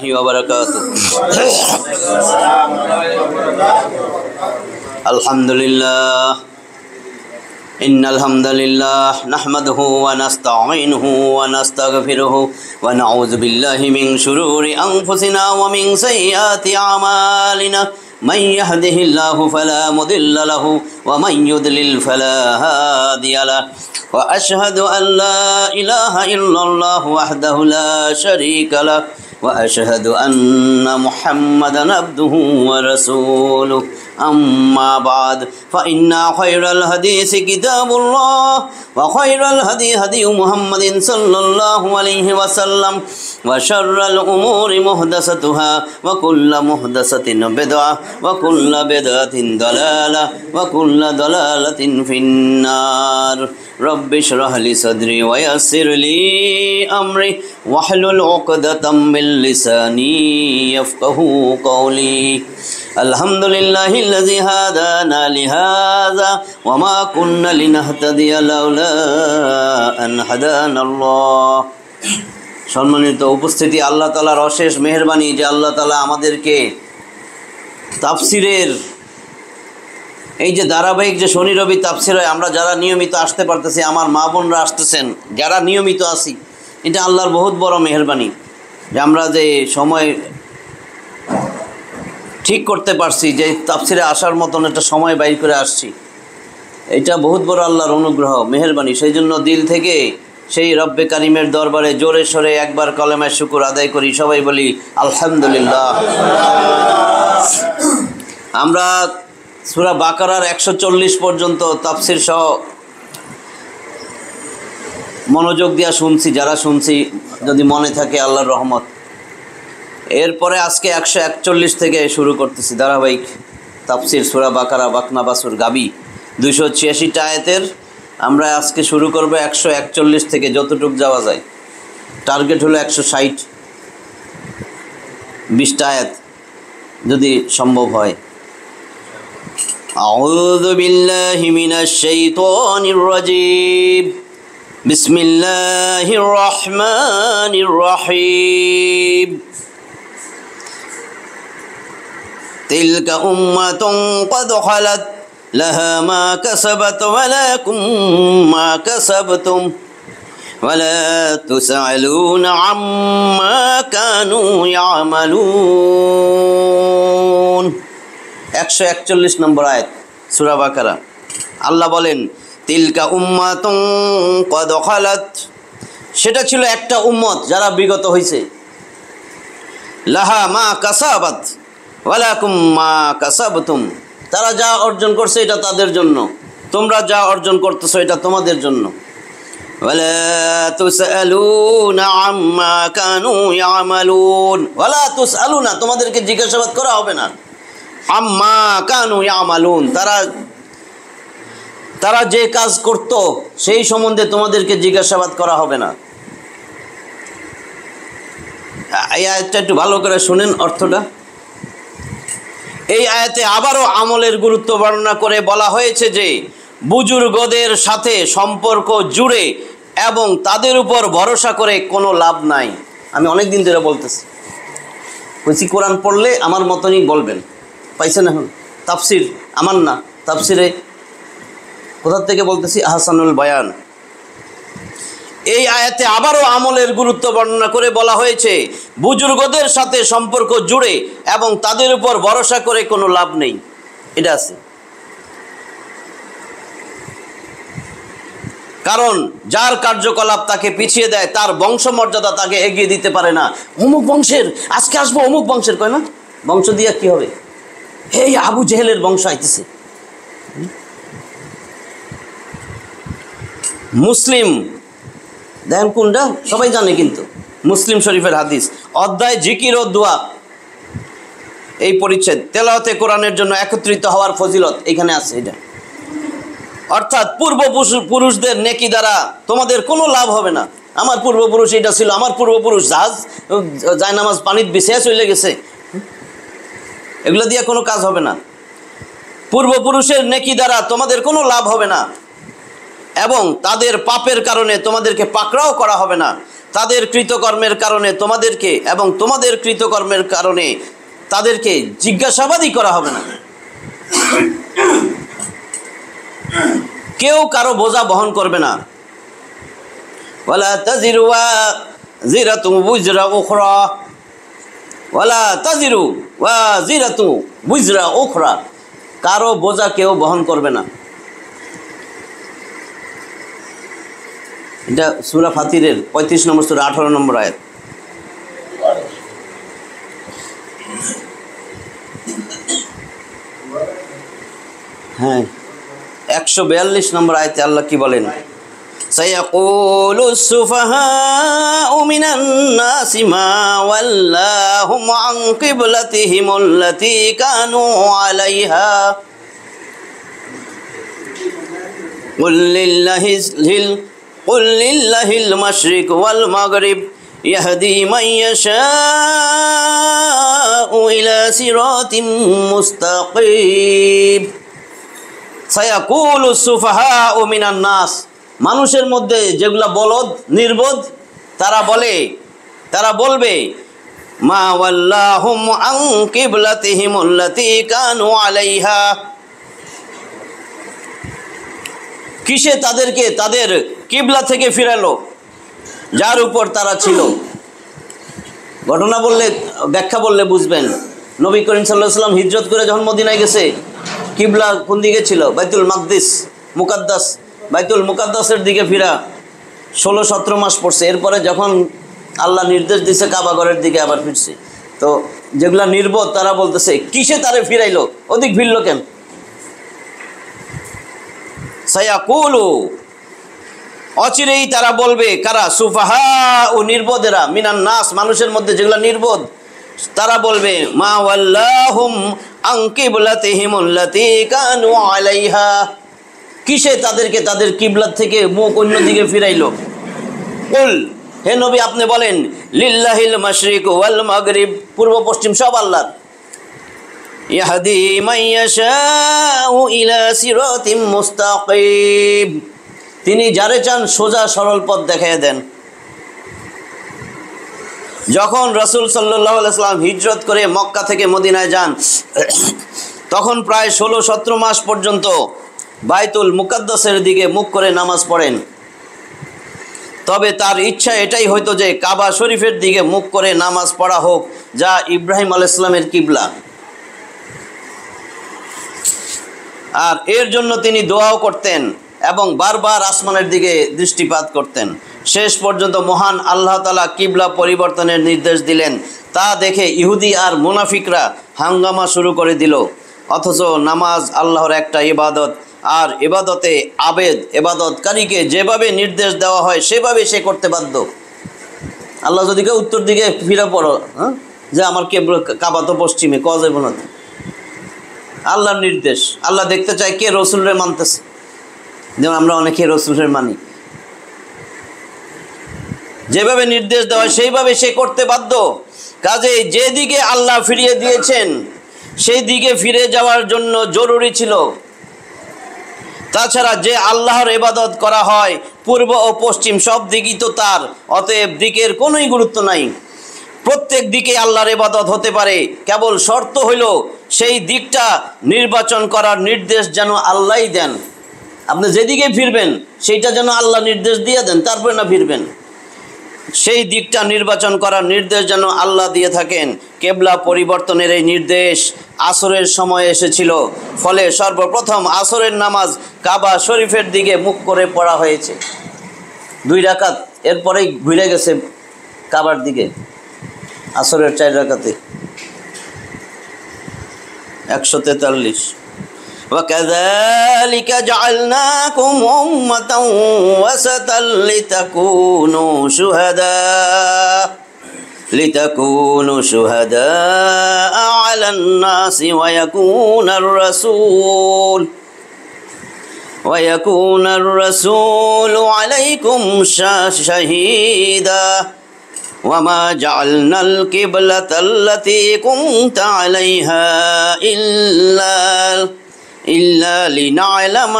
وبركاته الحمد لله إن الحمد لله نحمده ونستعينه ونستغفره ونعوذ بالله من شرور أنفسنا ومن سيئات أعمالنا من يهده الله فلا مضل له ومن يضلل فلا هادي له وأشهد أن لا إله إلا الله وحده لا شريك له وأشهد أن محمدا عبده ورسوله أما بعد فإن خير الحديث كتاب الله وخير الهدي هدي محمد صلى الله عليه وسلم وشر الأمور محدثاتها وكل محدثة بدعة وكل بدعة ضلالة وكل ضلالة في النار رب اشرح لي صدري ويسر لي أمري واحلل عقدة من لساني يفقهوا قولي الحمد لله الذي هدانا لهذا وما كنا لنهتدي لولا أن هدانا الله সম্মানিত উপস্থিতি, আল্লাহ তাআলার অশেষ মেহেরবানি যে আল্লাহ তাআলা আমাদেরকে তাফসিরের এই যে ধারাবাহিক যে শনি রবি তাফসির হয়, আমরা যারা নিয়মিত আসতে পারতেছি, আমার মা বোনরা আসতেছেন, যারা নিয়মিত আসি, এটা আল্লাহর বহুত বড় মেহেরবানি যে আমরা যে সময় ঠিক করতে পারছি, যে তাফসিরে আসার মতন একটা সময় বাইর করে আসছি, এটা বহুত বড় আল্লাহর অনুগ্রহ মেহেরবানি। সেই জন্য দিল থেকে সেই রব্বে কারিমের দরবারে জোরে সরে একবার কলেমায় শুকর আদায় করি, সবাই বলি আলহামদুলিল্লাহ। আমরা সূরা বাকারার 140 পর্যন্ত তাফসির সহ মনোযোগ দিয়া শুনছি, যারা শুনছি যদি মনে থাকে আল্লাহর রহমত। এরপরে আজকে 141 থেকে শুরু করতেছি ধারাবাহিক তাফসির সূরা বাকারা, বাকনা বাসুর গাবি 286টা আয়াতের। আমরা আজকে শুরু করব 141 থেকে, যতটুক যাওয়া যায়। টার্গেট হলো 160, 20টা আয়াত যদি সম্ভব হয়। আউযু বিল্লাহি মিনাশ শাইতানির রাজীম বিসমিল্লাহির রহমানির রহিম তিলকা উম্মাতুন ক্বাদ খালাত লাহা মা কাসাবাত ওয়া লাকুম মা কাসাবতুম ওয়া লা তুসআলুনা আম্মা কানু ইয়ামালুন। 141 নম্বর আয়াত সূরা বাকারা। আল্লাহ বলেন তিলকা উম্মাতুন ক্বাদ খালাত, সেটা ছিল একটা উম্মত যারা বিগত হয়েছে। লাহা মা কাসাবাত ওয়া লাকুম মা কাসাবতুম, তারা যা অর্জন করছে এটা তাদের জন্য, তোমরা যা অর্জন করতেছো এটা তোমাদের জন্য। ওয়ালা তুসআলুনা আম্মা কানু ইয়ামালুন, ওয়ালা তুসআলুনা, তোমাদেরকে জিজ্ঞাসাবাদ করা হবে না। আম্মা কানু ইয়ামালুন, তারা যে কাজ করত সেই সম্বন্ধে তোমাদেরকে জিজ্ঞাসাবাদ করা হবে না। এই আয়াতটা একটু ভালো করে শুনেন অর্থটা। এই আয়াতে আবারও আমলের গুরুত্ব বর্ণনা করে বলা হয়েছে যে বুজুর্গদের সাথে সম্পর্ক জুড়ে এবং তাদের উপর ভরসা করে কোনো লাভ নাই। আমি অনেক দিন ধরে বলতেছি, বলছি কোরআন পড়লে আমার মতনই বলবেন, পাইছেন? এখন তাফসির আমার না, তাফসিরে কোথা থেকে বলতেছি, আহসানুল বায়ান। এই আয়াতে আবারও আমলের গুরুত্ব বর্ণনা করে বলা হয়েছে বুজুর্গদের সাথে সম্পর্ক জুড়ে এবং তাদের উপর ভরসা করে কোনো লাভ নেই। এটা আছে, কারণ যার কার্যকলাপ তাকে পিছিয়ে দেয়, তার বংশমর্যাদা তাকে এগিয়ে দিতে পারে না। অমুক বংশের, আজকে আসবো অমুক বংশের, কয় না, বংশ দিয়া কি হবে? এই আবু জেহেলের বংশ আইতেছে। মুসলিম দেখেন কোনটা সবাই জানে, কিন্তু মুসলিম শরীফের হাদিস, অধ্যায় জিকির ও দোয়া, এই পরিচ্ছেদ তেলাওয়াতে কোরআনের জন্য একত্রিত হওয়ার ফজিলত এখানে আছে। এটা অর্থাৎ পূর্বপুরুষদের নেকি দ্বারা তোমাদের কোনো লাভ হবে না। আমার পূর্বপুরুষ এটা ছিল, আমার পূর্বপুরুষ জায়নামাজ পানির বিছিয়ে চলে গেছে, এগুলো দিয়ে কোনো কাজ হবে না। পূর্বপুরুষের নেকি দ্বারা তোমাদের কোনো লাভ হবে না এবং তাদের পাপের কারণে তোমাদেরকে পাকড়াও করা হবে না। তাদের কৃতকর্মের কারণে তোমাদেরকে এবং তোমাদের কৃতকর্মের কারণে তাদেরকে জিজ্ঞাসাবাদই করা হবে না। কেউ কারো বোঝা বহন করবে না। ওয়ালা তাজিরু ওয়াজিরাতুন উজরা উখরা, ওয়ালা তাজিরু ওয়াজিরাতুন উজরা উখরা, কারো বোঝা কেউ বহন করবে না। এটা সূরা ফাতিরের 35 নম্বর সূরা 18 নম্বর আয়াত। হ্যাঁ, 142 নম্বর আয়াতে আল্লাহ কি বলেন? সায়াকুলুস সুফাহাউ মিনান নাসি মা ওয়াল্লাহুম আন কিবলাতিহিমুল্লাতী কানু আলাইহা قل لله المشرق والمغرب يهدي من يشاء إلى صراط مستقيم سيقول السفهاء من الناس, মানুষের মধ্যে যেগুলা বলদ নির্বোধ তারা বলবে মা ওয়াল্লাহুম আন কিবলাতিহিমুল্লাতী কানু আলাইহা, কিসে তাদেরকে তাদের কিবলা থেকে ফিরালো যার উপর তারা ছিল। ঘটনা বললে ব্যাখ্যা বললে বুঝবেন। নবী করিম সাল্লাল্লাহু আলাইহি ওয়াসাল্লাম হিজরত করে যখন মদিনায় গেছে, কিবলা কোন দিকে ছিল? বাইতুল মাকদিস মুকাদ্দাস, বাইতুল মুকাদ্দাসের দিকে ফিরা 16-17 মাস পড়ছে। এরপরে যখন আল্লাহ নির্দেশ দিছে কাবাঘরের দিকে আবার ফিরছে। তো যেগুলা নির্বোধ তারা বলতেছে কিসে তারে ফিরাইলো, ওদিক ফিরলো কেন? সায়াকুলু, অচিরেই তারা বলবে, কারা? সুফাহা ও নির্বোধেরা, মিনান নাস, মানুষের মধ্যে যেগুলা নির্বোধ তারা বলবে মা ওয়াল্লাহুম আন কিবলাতিহিমুল্লাতী কানু আলাইহা, কিসে তাদেরকে তাদের কিবলা থেকে মুখ অন্যদিকে ফিরাইলো। কুল, হে নবী আপনি বলেন, লিল্লাহিল মাশরিক ওয়াল মাগরিব, পূর্ব পশ্চিম সব আল্লাহর। ইয়াহদি মান ইয়াশাউ ইলা সিরাতিম মুস্তাকিম, তিনি যারে চান সোজা সরল পথ দেখাইয়া দেন। যখন রাসূল সাল্লাল্লাহু আলাইহি ওয়াসাল্লাম হিজরত করে মক্কা থেকে মদিনায় যান, তখন প্রায় 16-17 মাস পর্যন্ত বাইতুল মুকাদ্দাসের দিকে মুখ করে নামাজ পড়েন। তবে তার ইচ্ছা এটাই হয়তো যে কাবা শরীফের দিকে মুখ করে নামাজ পড়া হোক, যা ইব্রাহিম আলাইহিস সালামের কিবলা। আর এর জন্য তিনি দোয়াও করতেন এবং বারবার আসমানের দিকে দৃষ্টিপাত করতেন। শেষ পর্যন্ত মহান আল্লাহ তাআলা কিবলা পরিবর্তনের নির্দেশ দিলেন। তা দেখে ইহুদি আর মুনাফিকরা হাঙ্গামা শুরু করে দিল। অথচ নামাজ আল্লাহর একটা ইবাদত, আর ইবাদতে ইবাদতকারীকে যেভাবে নির্দেশ দেওয়া হয় সেভাবে সে করতে বাধ্য। আল্লাহ যদি কেউ উত্তর দিকে ফিরে পড়ো, যে আমার কাবা তো পশ্চিমে, ক যাইব না। আল্লাহর নির্দেশ, আল্লাহ দেখতে চায় কে রসুলরে মানতেছে। যেমন আমরা অনেকে রসুলের মানি, যেভাবে নির্দেশ দেওয়া হয় সেইভাবে সে করতে বাধ্য। কাজে যেদিকে আল্লাহ ফিরিয়ে দিয়েছেন সেই দিকে ফিরে যাওয়ার জন্য জরুরি ছিল। তাছাড়া যে আল্লাহর ইবাদত করা হয় পূর্ব ও পশ্চিম সব দিকই তো তার, অতএব দিকের কোনোই গুরুত্ব নাই। প্রত্যেক দিকে আল্লাহর ইবাদত হতে পারে, কেবল শর্ত হইল সেই দিকটা নির্বাচন করার নির্দেশ যেন আল্লাহই দেন। আপনি যেদিকে ফিরবেন সেইটা যেন আল্লাহ নির্দেশ দিয়ে দেন, তারপরে না ফিরবেন। সেই দিকটা নির্বাচন করার নির্দেশ যেন আল্লাহ দিয়ে থাকেন। কেবলা পরিবর্তনের এই নির্দেশ আসরের সময় এসেছিল, ফলে সর্বপ্রথম আসরের নামাজ কাবা শরীফের দিকে মুখ করে পড়া হয়েছে 2 রাকাত, এরপরেই ঘুরে গেছে কাবার দিকে আসরের 4 রাকাতে 143। وَكَذَلِكَ جَعَلْنَاكُمْ أُمَّةً وَسَطًا لِتَكُونُوا شُهَدَاءَ عَلَى النَّاسِ وَيَكُونَ الرَّسُولُ عَلَيْكُمْ شَهِيدًا وَمَا جَعَلْنَا الْقِبْلَةَ الَّتِي كُنْتَ عَلَيْهَا إِلَّا لِنَعْلَمَ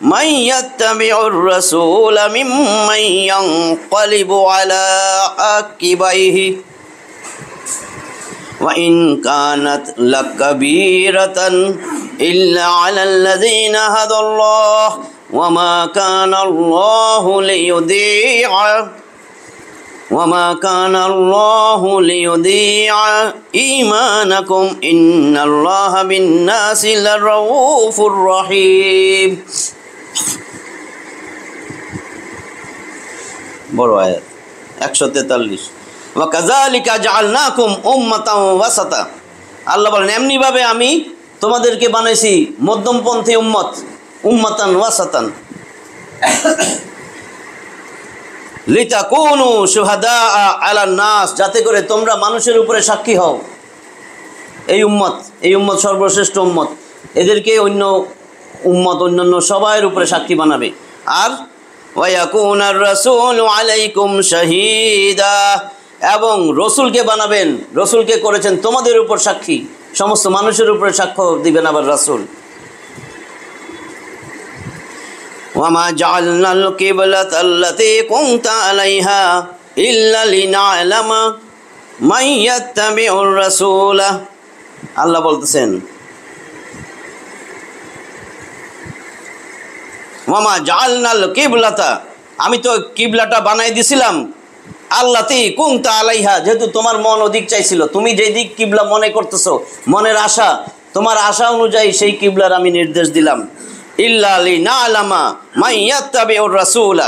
من يتبع الرسول ممن ينقلب على عقبيه وإن كانت لكبيرة إلا على الذين هدى الله وما كان الله ليضيع إيمانكم إن الله بالناس لرؤوف رحيم বড় আয়াত 143 ওয়াকাযালিকা জাআলনাকুম উম্মাতান ওয়াসাতা আল্লাহ বলেন এমনি ভাবে আমি তোমাদেরকে বানাইছি মধ্যমপন্থী উম্মাতান ওয়াসাতান লিতাকুনু শুহাদা আলান নাস যাতে করে তোমরা মানুষের উপরে সাক্ষী হও। এই উম্মত সর্বশ্রেষ্ঠ উম্মত, এদেরকে অন্যান্য সবার উপরে সাক্ষী বানাবে। আর ওয়ায়াকুনার রাসূলু আলাইকুম শাহীদা এবং রসুলকে বানাবেন, রসুলকে করেছেন তোমাদের উপর সাক্ষী, সমস্ত মানুষের উপরে সাক্ষ্য দিবেন আবার রাসূল। ওয়ামা জাআলনাল কিবলাতাল্লাতী কুনতা আলাইহা ইল্লা লিনা'লামা মান ইয়াত্তাবিউর রাসূলা আল্লাহ বলতেছেন ওয়ামা জাআলনাল কিবলাতা আমি তো কিবলাটা বানাই দিছিলাম আল্লাতী কুনতা আলাইহা যেহেতু তোমার মন ওদিক চাইছিল, তুমি যেই দিক কিবলা মনে করতেছো, মনের আশা, তোমার আশা অনুযায়ী সেই কিবলার আমি নির্দেশ দিলাম। ইল্লা লিনা'লামা মান ইয়াত্তাবিউর রাসূলা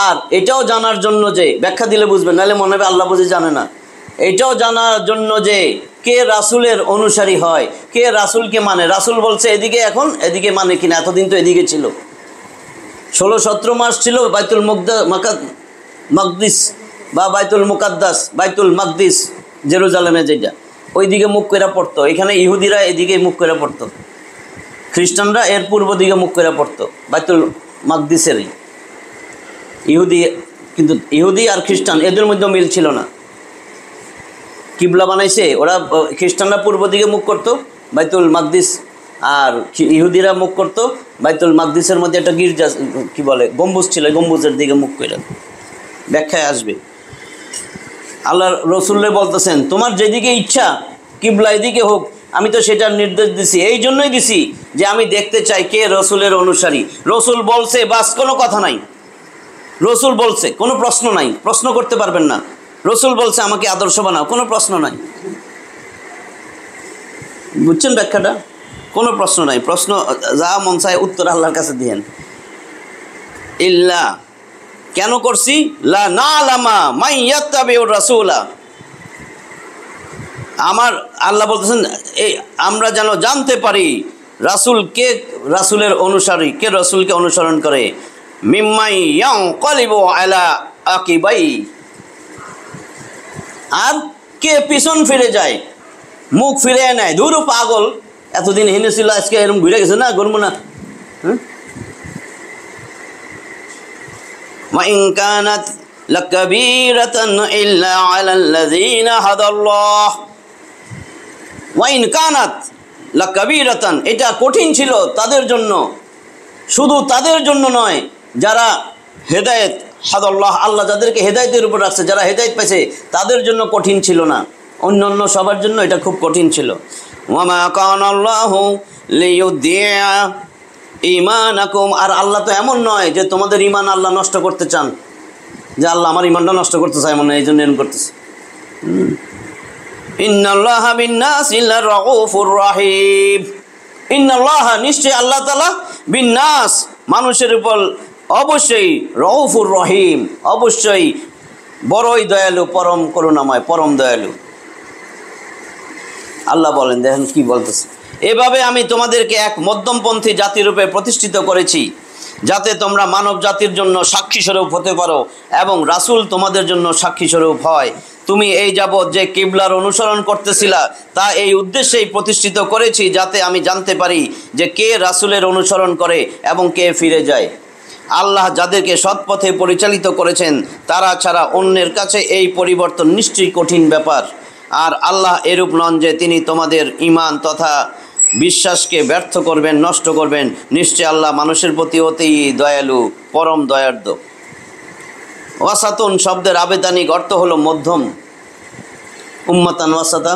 আর এটাও জানার জন্য যে ব্যাখ্যা দিলে বুঝবেন, নাহলে মনে হবে আল্লাহ বুঝি জানে না। এটাও জানার জন্য যে কে রাসূলের অনুসারী হয়, কে রাসূলকে মানে। রাসূল বলছে এদিকে, এখন এদিকে মানে কিনা, এতদিন তো এদিকে ছিল। 16-17 মাস ছিল বাইতুল মাকদিস বা বাইতুল মুকাদ্দাস, বাইতুল মাকদিস জেরুজালেমে যেটা, ওই দিকে মুখ করে পড়তো। এখানে ইহুদিরা এদিকে মুখ করে পড়তো, খ্রিস্টানরা এর পূর্ব দিকে মুখ করে পড়তো, বাইতুল মাকদিসেরই। কিন্তু ইহুদি আর খ্রিস্টান এদের মধ্যে মিল ছিল না। কিবলা বানাইছে ওরা, খ্রিস্টানরা পূর্ব দিকে মুখ করতো বাইতুল মাকদিস, আর ইহুদিরা মুখ করতো বাইতুল মাকদিসের মধ্যে একটা গির্জা কি বলে গম্বুজ ছিল, গম্বুজের দিকে মুখ করে। ব্যাখ্যায় আসবে। আল্লাহ রসুল্লাহ বলতেছেন তোমার যেদিকে ইচ্ছা কিবলা এদিকে হোক, আমি তো সেটার নির্দেশ দিছি। এই জন্যই দিছি যে আমি দেখতে চাই কে রসুলের অনুসারী। রসুল বলছে বাস, কোনো কথা নাই। রসুল বলছে, কোনো প্রশ্ন নাই, প্রশ্ন করতে পারবেন না। রসুল বলছে আমাকে আদর্শ বানাও, কোনো প্রশ্ন নাই। বুঝছেন ব্যাখ্যাটা? কোনো প্রশ্ন নাই। প্রশ্ন যা মন চায় উত্তর আল্লাহর কাছে দিয়েন। ইল্লা কেন করছি? লা না'লামা মান ইয়াত্তাবিউর রাসূলা আমার আল্লাহ বলতেছেন এই আমরা যেন জানতে পারি রাসূল কে, রাসূলের অনুসারী কে, রাসূলকে অনুসরণ করে। মিম্মান ইয়ানকালিবু আলা আকিবাই আর কে পিছন ফিরে যায়, মুখ ফিরে নেয়। দূর পাগল, এতদিন হেনে ছিল, আজকে এরকম ঘুরে গেছে না, গরম না। وإن كانت لكبيرة إلا على الذين هدى الله وإن كانت لكبيرة এটা কঠিন ছিল তাদের জন্য, শুধু তাদের জন্য নয় যারা হেদায়েত হাদাল্লাহ আল্লাহ যাদেরকে হেদায়েতের উপর রাখছে, যারা হেদায়েত পাইছে তাদের জন্য কঠিন ছিল না, অন্যান্য সবার জন্য এটা খুব কঠিন ছিল। ওয়ামা কানাল্লাহু লিয়ুদিয়া ঈমানাকুম আর আল্লাহ তো এমন নয় যে তোমাদের ঈমান আল্লাহ নষ্ট করতে চান, যে আল্লাহ আমার ঈমানটা নষ্ট করতে চায় মনে, এই জন্য এরকম করতেছে। ইন্নাল্লাহা বিন-নাসি লারউফুর রাহিম ইন্নাল্লাহা নিশ্চয় আল্লাহ তাআলা বিন-নাস মানুষের উপর অবশ্যই রউফুর রহিম অবশ্যই বড়ই দয়ালু, পরম করুণাময়, পরম দয়ালু। আল্লাহ বলেন, দেখেন কি বলতেছে, এভাবে আমি তোমাদেরকে এক মধ্যমপন্থী জাতিরূপে প্রতিষ্ঠিত করেছি যাতে তোমরা মানব জাতির জন্য সাক্ষী স্বরূপ হতে পারো এবং রাসূল তোমাদের জন্য সাক্ষী স্বরূপ হয়। তুমি এই যাবৎ যে কিবলার অনুসরণ করতেছিলা তা এই উদ্দেশ্যেই প্রতিষ্ঠিত করেছি যাতে আমি জানতে পারি যে কে রাসূলের অনুসরণ করে এবং কে ফিরে যায়। আল্লাহ যাদেরকে সৎপথে পরিচালিত করেছেন তারা ছাড়া অন্যের কাছে এই পরিবর্তন নিশ্চয়ই কঠিন ব্যাপার। আর আল্লাহ এরূপ নন যে তিনি তোমাদের ঈমান তথা বিশ্বাসকে ব্যর্থ করবেন, নষ্ট করবেন। নিশ্চয় আল্লাহ মানুষের প্রতি অতি দয়ালু, পরম দয়ার্দ। ওয়াসাতুন শব্দের আবেদানিক অর্থ হলো মধ্যম, উম্মাতান ওয়াসাতা,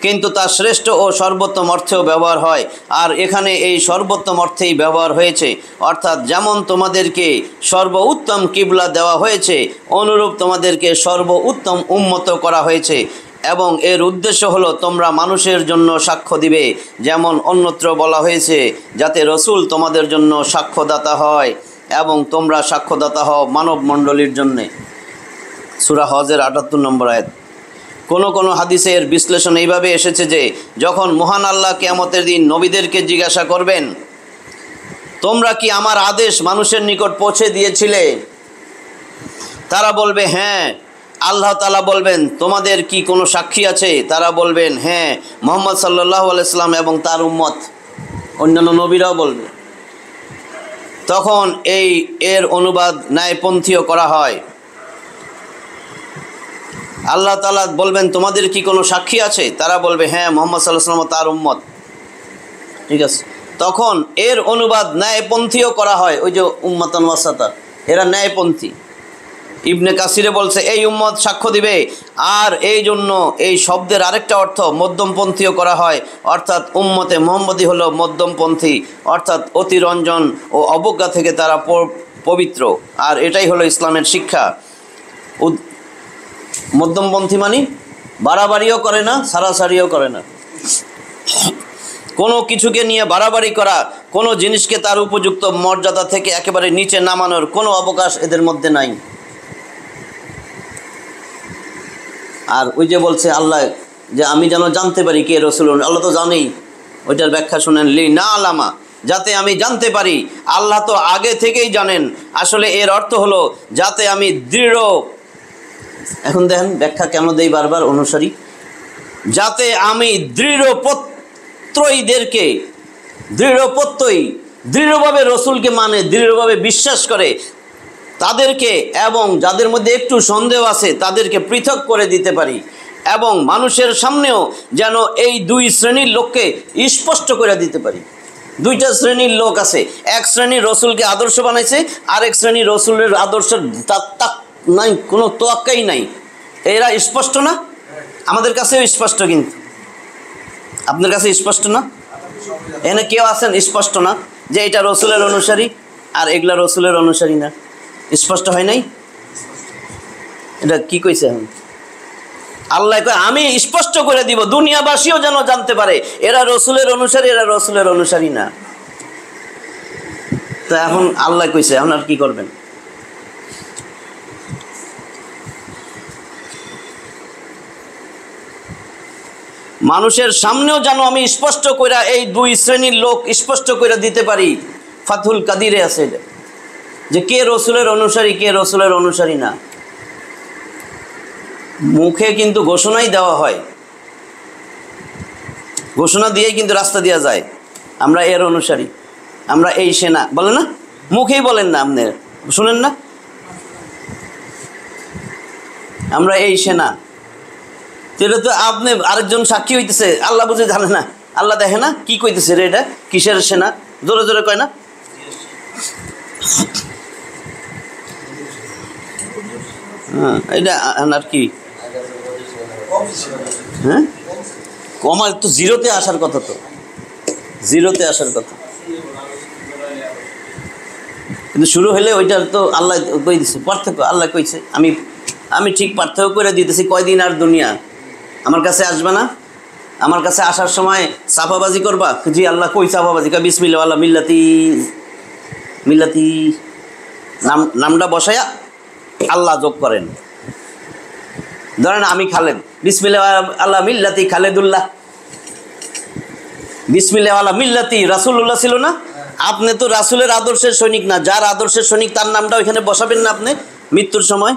কিন্তু তার শ্রেষ্ঠ ও সর্বোত্তম অর্থেও ব্যবহার হয়। আর এখানে এই সর্বোত্তম অর্থেই ব্যবহার হয়েছে, অর্থাৎ যেমন তোমাদেরকে সর্বোত্তম কিবলা দেওয়া হয়েছে, অনুরূপ তোমাদেরকে সর্বোত্তম উম্মত করা হয়েছে। এবং এর উদ্দেশ্য হলো তোমরা মানুষের জন্য সাক্ষ্য দিবে, যেমন অন্যত্র বলা হয়েছে, যাতে রসুল তোমাদের জন্য সাক্ষ্যদাতা হয় এবং তোমরা সাক্ষ্যদাতা হও মানব মণ্ডলীর জন্যে। সূরা হজের ৭৮ নম্বর আয়াত। কোনো হাদিসে এর বিশ্লেষণ এইভাবে এসেছে যে, যখন মহান আল্লাহ কিয়ামতের দিন নবীদেরকে জিজ্ঞাসা করবেন, তোমরা কি আমার আদেশ মানুষের নিকট পৌঁছে দিয়েছিলে? তারা বলবে হ্যাঁ। আল্লাহ তাআলা বলবেন, তোমাদের কি কোনো সাক্ষী আছে? তারা বলবেন হ্যাঁ, মুহাম্মদ সাল্লাল্লাহু আলাইহি সাল্লাম এবং তার উম্মত। অন্যান্য নবীরাও বলবে। তখন এর অনুবাদ ন্যায়পন্থীও করা হয়। আল্লাহ তাআলা বলবেন, তোমাদের কি কোনো সাক্ষী আছে? তারা বলবে হ্যাঁ, মুহাম্মদ সাল্লাল্লাহু আলাইহি ওয়াসাল্লাম তার উম্মত। ঠিক আছে, তখন এর অনুবাদ ন্যায়পন্থীও করা হয়। ওই যে উম্মাতান ওয়াসাতা, এরা ন্যায়পন্থী। ইবনে কাসিরে বলছে এই উম্মত সাক্ষ্য দিবে। আর এই জন্য এই শব্দের আরেকটা অর্থ মধ্যমপন্থীও করা হয়, অর্থাৎ উম্মতে মুহাম্মদী হলো মধ্যমপন্থী, অর্থাৎ অতিরঞ্জন ও অবজ্ঞা থেকে তারা পবিত্র। আর এটাই হলো ইসলামের শিক্ষা। মধ্যমপন্থী মানে বাড়াবাড়িও করে না, সারাসারিও করে না। কোনো কিছুকে নিয়ে বাড়াবাড়ি করা, কোনো জিনিসকে তার উপযুক্ত মর্যাদা থেকে একেবারে নিচে নামানোর কোনো অবকাশ এদের মধ্যে নাই। আর ওই যে বলছে আল্লাহ যে আমি যেন জানতে পারি কে রসুল, আল্লাহ তো জানেই। ওইটার ব্যাখ্যা শুনেন, লি না আলামা, যাতে আমি জানতে পারি। আল্লাহ তো আগে থেকেই জানেন। আসলে এর অর্থ হলো যাতে আমি দৃঢ়, এখন দেখেন ব্যাখ্যা কেন দেই বারবার অনুসারী, যাতে আমি দৃঢ়ভাবে রসুলকে মানে, দৃঢ়ভাবে বিশ্বাস করে তাদেরকে, এবং যাদের মধ্যে একটু সন্দেহ আছে তাদেরকে পৃথক করে দিতে পারি। এবং মানুষের সামনেও যেন এই দুই শ্রেণীর লোককে স্পষ্ট করে দিতে পারি। দুইটা শ্রেণীর লোক আছে, এক শ্রেণীর রসুলকে আদর্শ বানাইছে, আরেক শ্রেণীর রসুলের আদর্শের নাই, কোনো তোয়াক্কাই নাই। এরা স্পষ্ট না? আমাদের কাছেও স্পষ্ট, কিন্তু আপনার কাছে স্পষ্ট না? এখানে কেউ আছেন স্পষ্ট না যে এটা রসুলের অনুসারী আর এগুলা রসুলের অনুসারী না? স্পষ্ট হয় নাই? এটা কি কইছে এখন? আল্লাহ কয় আমি স্পষ্ট করে দিব, দুনিয়াবাসীও যেন জানতে পারে এরা রসুলের অনুসারী, এরা রসুলের অনুসারী না। তা এখন আল্লাহ কইছে, এখন আর কি করবেন? মানুষের সামনেও যেন আমি স্পষ্ট করে এই দুই শ্রেণীর লোক স্পষ্ট করে দিতে পারি। ফাতহুল কাদিরে আছে যে কে রসুলের অনুসারী, কে রসুলের অনুসারী না। মুখে কিন্তু ঘোষণাই দেওয়া হয়, ঘোষণা দিয়েই কিন্তু রাস্তা দেওয়া যায়, আমরা এর অনুসারী, আমরা এই সেনা, বলেন না? মুখেই বলেন না, আপনি শুনেন না? আমরা এই সেনা। এটা তো আপনি আরেকজন সাক্ষী হইতেছে, আল্লাহ বুঝে জানে না, আল্লাহ দেখে না কি কইতেছে রে, এটা কিসের সেনা? জোরে জোরে কয় না? হ্যাঁ, এটা আর কি, হ্যাঁ আমার তো জিরোতে আসার কথা, তো জিরোতে আসার কথা, কিন্তু শুরু হলে ওইটার তো আল্লাহ কই দিছে পার্থক্য। আল্লাহ কইছে আমি ঠিক পার্থক্য করে দিতেছি। কয়দিন আর দুনিয়া আমার কাছে আসবে না? আমার কাছে আসার সময় চাপাবাজি করবা? জি আল্লাহ কই চাপাবাজি? কয় বিসমিল্লাহ আল্লাহ মিল্লাতি নামটা বসায়া আল্লাহ যোগ করেন। ধরেন আমি খালেদ, বিসমিল্লাহ আল্লাহ মিল্লাতি খালেদুল্লাহ, বিসমিল্লাহ আল্লাহ মিল্লাতি রাসূলুল্লাহ ছিল না? আপনি তো রাসূলের আদর্শের সৈনিক না, যার আদর্শের সৈনিক তার নামটা ওইখানে বসাবেন না আপনি মৃত্যুর সময়?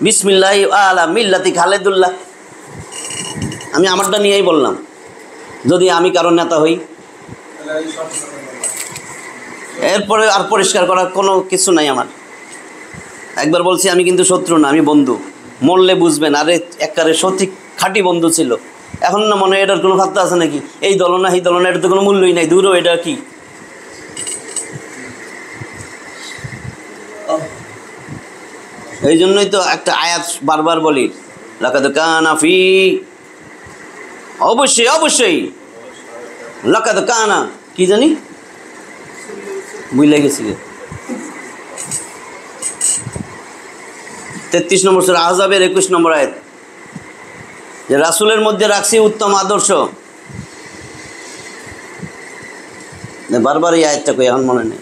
বিসমিল্লাহ আল্লাহ মিল্লাতি খালেদুল্লাহ। আমি আমারটা নিয়েই বললাম, যদি আমি কারো নেতা হই। এরপরে আর পরিষ্কার করার কোনো কিছু নাই আমার। একবার বলছি আমি কিন্তু শত্রু না, আমি বন্ধু। মরলে বুঝবেন, আরে একবারে সঠিক খাঁটি বন্ধু ছিল। এখন না মনে হয় এটার কোনো ভাবতে আছে নাকি, এই দল না এই দল না, এটার তো কোনো মূল্যই নাই, দূরও এটা কি। এই জন্যই তো একটা আয়াত বারবার বলি, লাকাদ কানা ফি, অবশ্যই অবশ্যই, লাকাদ কানা কি জানি বুঝলে গেছি। 33 নম্বর সূরা আহজাবের 21 নম্বর আয়াত, যে রাসূলের মধ্যে রাখছি উত্তম আদর্শ। বারবার এই আয়াতটা কই, এখন মনে নেই।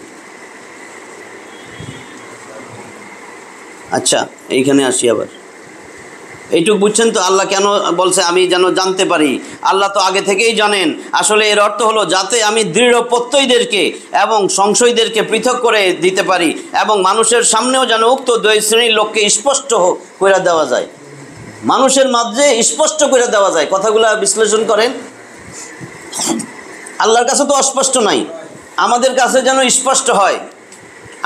আচ্ছা এইখানে আসি আবার, এইটুকু বুঝছেন তো আল্লাহ কেন বলছে আমি যেন জানতে পারি। আল্লাহ তো আগে থেকেই জানেন। আসলে এর অর্থ হলো যাতে আমি দৃঢ় প্রত্যয়ীদেরকে এবং সংশয়ীদেরকে পৃথক করে দিতে পারি, এবং মানুষের সামনেও যেন উক্ত দুই শ্রেণীর লোককে স্পষ্ট করে দেওয়া যায়, মানুষের মাঝে স্পষ্ট করে দেওয়া যায়। কথাগুলো বিশ্লেষণ করেন, আল্লাহর কাছে তো অস্পষ্ট নাই, আমাদের কাছে যেন স্পষ্ট হয়,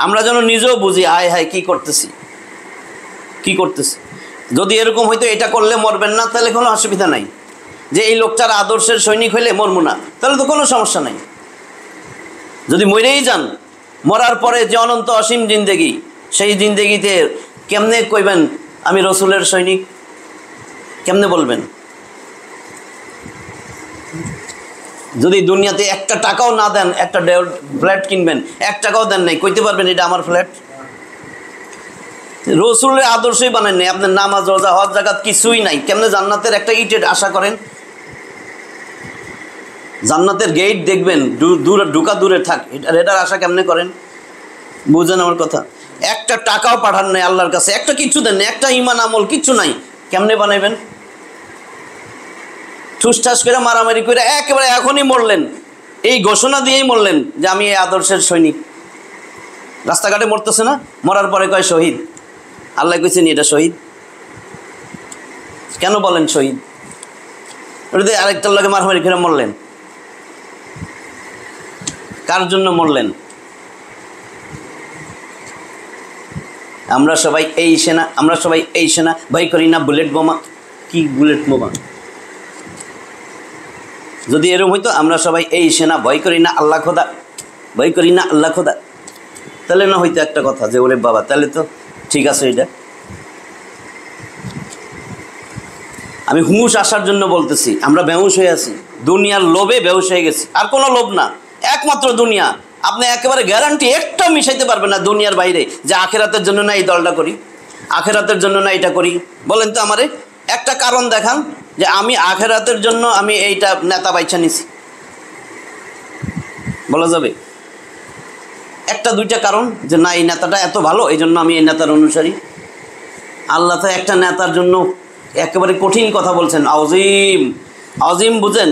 আমরা যেন নিজেও বুঝি হায় হায় কী করতেছি কী করতেছি। যদি এরকম হয়তো এটা করলে মরবেন না, তাহলে কোনো অসুবিধা নাই। যে এই লোকটার আদর্শের সৈনিক হইলে মরবো না, তাহলে তো কোনো সমস্যা নাই। যদি মরেই যান, মরার পরে যে অনন্ত অসীম জিন্দেগি, সেই জিন্দেগিতে কেমনে কইবেন আমি রসুলের সৈনিক, কেমনে বলবেন? যদি দুনিয়াতে একটা টাকাও না দেন, একটা ফ্ল্যাট কিনবেন, 1 টাকাও দেন নাই, কইতে পারবেন এটা আমার ফ্ল্যাট? রসুলের আদর্শই বানান নাই, আপনার নামাজ রোজা হজ জাকাত কিছুই নাই, কেমনে জান্নাতের একটা ইটের আশা করেন? জান্নাতের গেট দেখবেন দূরে, ঢুকা দূরে থাক, এটার আশা কেমনে করেন? বুঝেন আমার কথা? একটা টাকাও পাঠান নাই আল্লাহর কাছে, একটা কিচ্ছু দেন নাই, একটা ইমান আমল কিচ্ছু নাই, কেমনে বানাইবেন? ঠুসঠাস করে মারামারি করে একেবারে এখনই মরলেন, এই ঘোষণা দিয়েই মরলেন যে আমি এই আদর্শের সৈনিক। রাস্তাঘাটে মরতেছে না, মরার পরে কয় শহীদ। আল্লাহ কইছেন এটা শহীদ, কেন বলেন শহীদ? ওটা আরেকটার লগে মারামারি করে মরলেন, কার জন্য মরলেন? আমরা সবাই এই সেনা, আমরা সবাই এই সেনা, ভয় করি না বুলেট বোমা। কি বুলেট বোমা? যদি এরকম হইতো আমরা সবাই এই সেনা, ভয় করি না আল্লাহ খোদা, ভয় করি না আল্লাহ খোদা, তাহলে না হইতো একটা কথা যে ওরে বাবা, তাহলে তো ঠিক আছে। এটা আমি হুঁশ আসার জন্য বলতেছি, আমরা বেহুশ হয়ে আছি, দুনিয়ার লোভে বেহুশ হয়ে গেছি। আর কোনো লোভ না, একমাত্র দুনিয়া। আপনি একেবারে গ্যারান্টি একটাও মিশাইতে পারবেন না দুনিয়ার বাইরে যে আখেরাতের জন্য না এই দলটা করি, আখেরাতের জন্য না এটা করি। বলেন তো আমারে একটা কারণ দেখান যে আমি আখেরাতের জন্য আমি এইটা নেতা বাইছা নিছি, বলা যাবে? একটা দুইটা কারণ যে না এই নেতাটা এত ভালো, এই জন্য আমি এই নেতার অনুসারী। আল্লাহ তো একটা নেতার জন্য একেবারে কঠিন কথা বলছেন, আজিম। আজিম বুঝেন?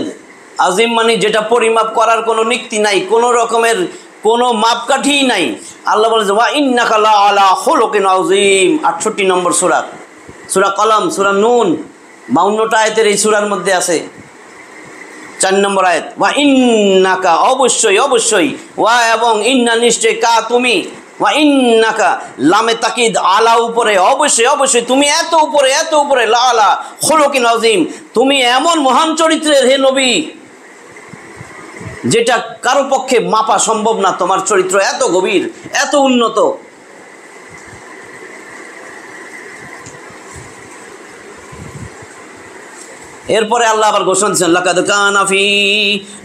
আজিম মানে যেটা পরিমাপ করার কোনো নিক্তি নাই, কোনো রকমের কোনো মাপকাঠি নাই। আল্লাহ বলেছে ওয়া ইন্নাকা লা আলা খুলুকিন আযীম, 68 নম্বর সূরা, সূরা কলম, সূরা নুন, 52টা আয়াতের এই সূরার মধ্যে আছে 4 নম্বর আয়াত, ওয়া ইন্নাকা, অবশ্যই অবশ্যই, ওয়া এবং ইন্না নিশ্চয়, কা তুমি, ওয়া ইন্নাকা লামে তাকিদ, আলা উপরে, অবশ্যই অবশ্যই তুমি এত উপরে, এত উপরে, লা আলা খুলুকিন আযীম, তুমি এমন মহান চরিত্রের হে নবী যেটা কারো পক্ষে মাপা সম্ভব না। তোমার চরিত্র এত গভীর, এত উন্নত। এরপরে আল্লাহ আবার ঘোষণা দিচ্ছেন লাকাদ কানা ফি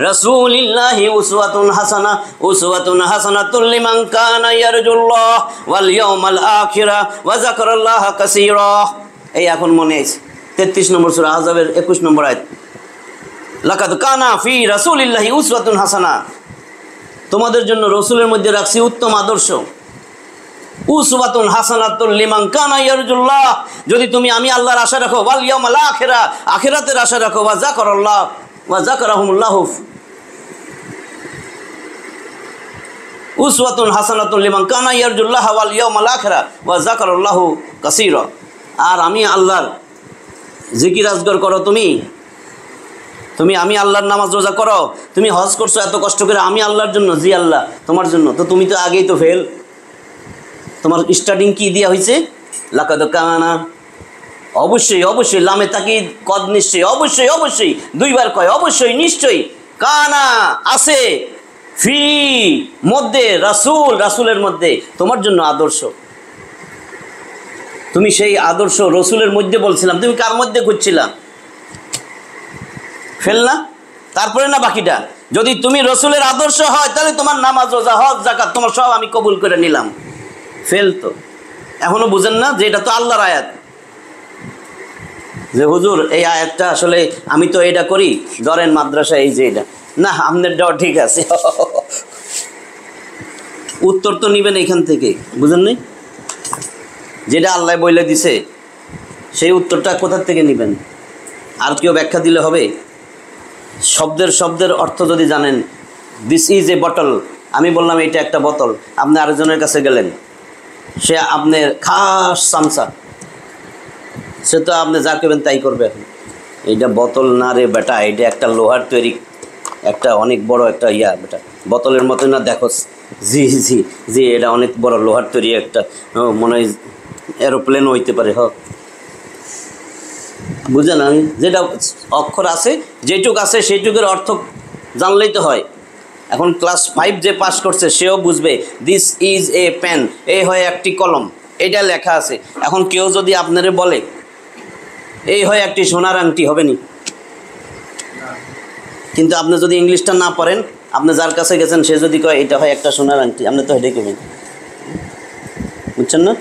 রাসূলিল্লাহি উসওয়াতুন হাসানাহ, উসওয়াতুন হাসানাতুল লিমান কানা ইয়ারজুল্লাহ ওয়াল ইয়াউমাল আখিরা ওয়া যাকারাল্লাহা কাসীরা। এই এখন মনে আছে 33 নম্বর সূরা আহজাবের 21 নম্বর আয়াত, লাকাদ কানা ফি রাসূলিল্লাহি উসওয়াতুন হাসানাহ, তোমাদের জন্য রসুলের মধ্যে রাখছি উত্তম আদর্শ। উসওয়াতুন হাসানাতুল লিমান কানা ইয়ারজুল্লাহ, যদি তুমি আমি আল্লাহর আশা রাখো, ওয়াল ইয়াউমাল আখিরা, আখিরাতের আশা রাখো, ওয়া যাকারাল্লাহ ওয়া যাকারাহুমুল্লাহ, উসওয়াতুন হাসানাতুল লিমান কানা ইয়ারজুল্লাহ ওয়াল ইয়াউমাল আখিরা ওয়া যাকারাল্লাহু কাসীরা। আর আমি আল্লাহর জিকির আজগর করো, তুমি আমি আল্লাহর নামাজ রোজা করো, তুমি হজ করছো এত কষ্ট করে আমি আল্লাহর জন্য, জি আল্লাহ তোমার জন্য। তো তুমি তো আগেই তো ফেল, তোমার স্টার্টিং কি দেওয়া হয়েছে? লাকাদ কানা, অবশ্যই অবশ্যই, লামে তাকিদ কদ নিশ্চয়ই, অবশ্যই অবশ্যই, দুইবার কয় অবশ্যই নিশ্চয়ই। কানা আছে, ফি মধ্যে, রাসূল রাসূলের মধ্যে, তোমার জন্য আদর্শ। তুমি সেই আদর্শ রসুলের মধ্যে বলছিলাম, তুমি কার মধ্যে খুঁজছিলা? ফেল না? তারপরে না বাকিটা, যদি তুমি রসুলের আদর্শ হয় তাহলে তোমার নামাজ, রোজা, হজ, যাকাত তোমার সব আমি কবুল করে নিলাম। ফেল তো এখনো বুঝেন না যে এটা তো আল্লাহর আয়াত, যে হুজুর এই আয়াতটা আসলে আমি তো এটা করি, ধরেন মাদ্রাসা, এই যে এটা না আপনার দেওয়া ঠিক আছে, উত্তর তো নিবেন এখান থেকে, বুঝেন নাই? যেটা আল্লাহ বলে দিছে সেই উত্তরটা কোথা থেকে নেবেন? আর কেউ ব্যাখ্যা দিলে হবে? শব্দের অর্থ যদি জানেন, দিস ইজ এ বটল, আমি বললাম এটা একটা বোতল, আপনি আরেকজনের কাছে গেলেন, সে আপনার খাস চামচা, সে তো আপনি যা করবেন তাই করবে। এখন এইটা বোতল না রে বেটা, এটা একটা লোহার তৈরি, একটা অনেক বড় একটা ইয়া বেটা, বোতলের মতো না দেখো, জি জি জি এটা অনেক বড় লোহার তৈরি একটা, মনে হয় এরোপ্লেনও হইতে পারে। বুঝলেন? আমি যেটা অক্ষর আছে, যেটুক আছে সেইটুকের অর্থ জানলেই তো হয়। এখন ক্লাস 5 যে পাস করছে সেও বুঝবে দিস ইজ এ পেন, এই হয় একটি কলম, এটা লেখা আছে। এখন কেউ যদি আপনারে বলে এই হয় একটি সোনার আংটি, হবে নি? কিন্তু আপনি যদি ইংলিশটা না পড়েন, আপনি যার কাছে গেছেন সে যদি কয় এটা হয় একটা সোনার আংটি, আপনি তো হেঁটে করবেন। বুঝছেন না?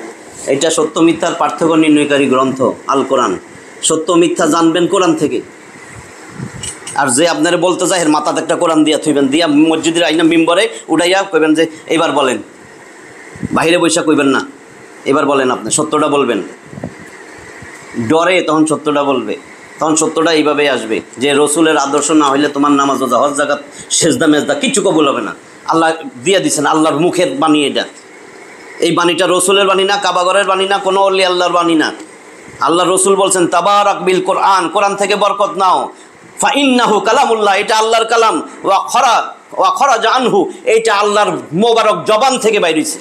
এটা সত্য মিথ্যার পার্থক্য নির্ণয়কারী গ্রন্থ আল কোরআন। সত্য মিথ্যা জানবেন কোরআন থেকে। আর যে আপনারা বলতে চায় এর মাথাতে একটা কোরআন দিয়া থইবেন, দিয়া মসজিদের আইনা মিম্বরে উঠাইয়া কইবেন যে এবার বলেন, বাইরে বৈশা কইবেন না, এবার বলেন, আপনি সত্যটা বলবেন। ডরে তখন সত্যটা বলবে, তখন সত্যটা এইভাবেই আসবে যে রসুলের আদর্শ না হইলে তোমার নামাজ, রোজা, হজ, যাকাত, সেজদা মেজদা কিচ্ছু কবুল হবে না। আল্লাহ দিয়ে দিচ্ছেন, আল্লাহর মুখের বাণী এটা। এই বাণীটা রসুলের বাণী না, কাবাগরের বাণী না, কোনো অলি আল্লাহর বাণী না। আল্লাহ রসুল বলছেন তাবারাক বিল কোরআন, কোরআন থেকে বরকত নাও। ফা ইন্নাহু কালামুল্লাহ, এটা আল্লাহর কালাম। ওয়া খরাজা আনহু, এইটা আল্লাহর মোবারক জবান থেকে বাইরেছে।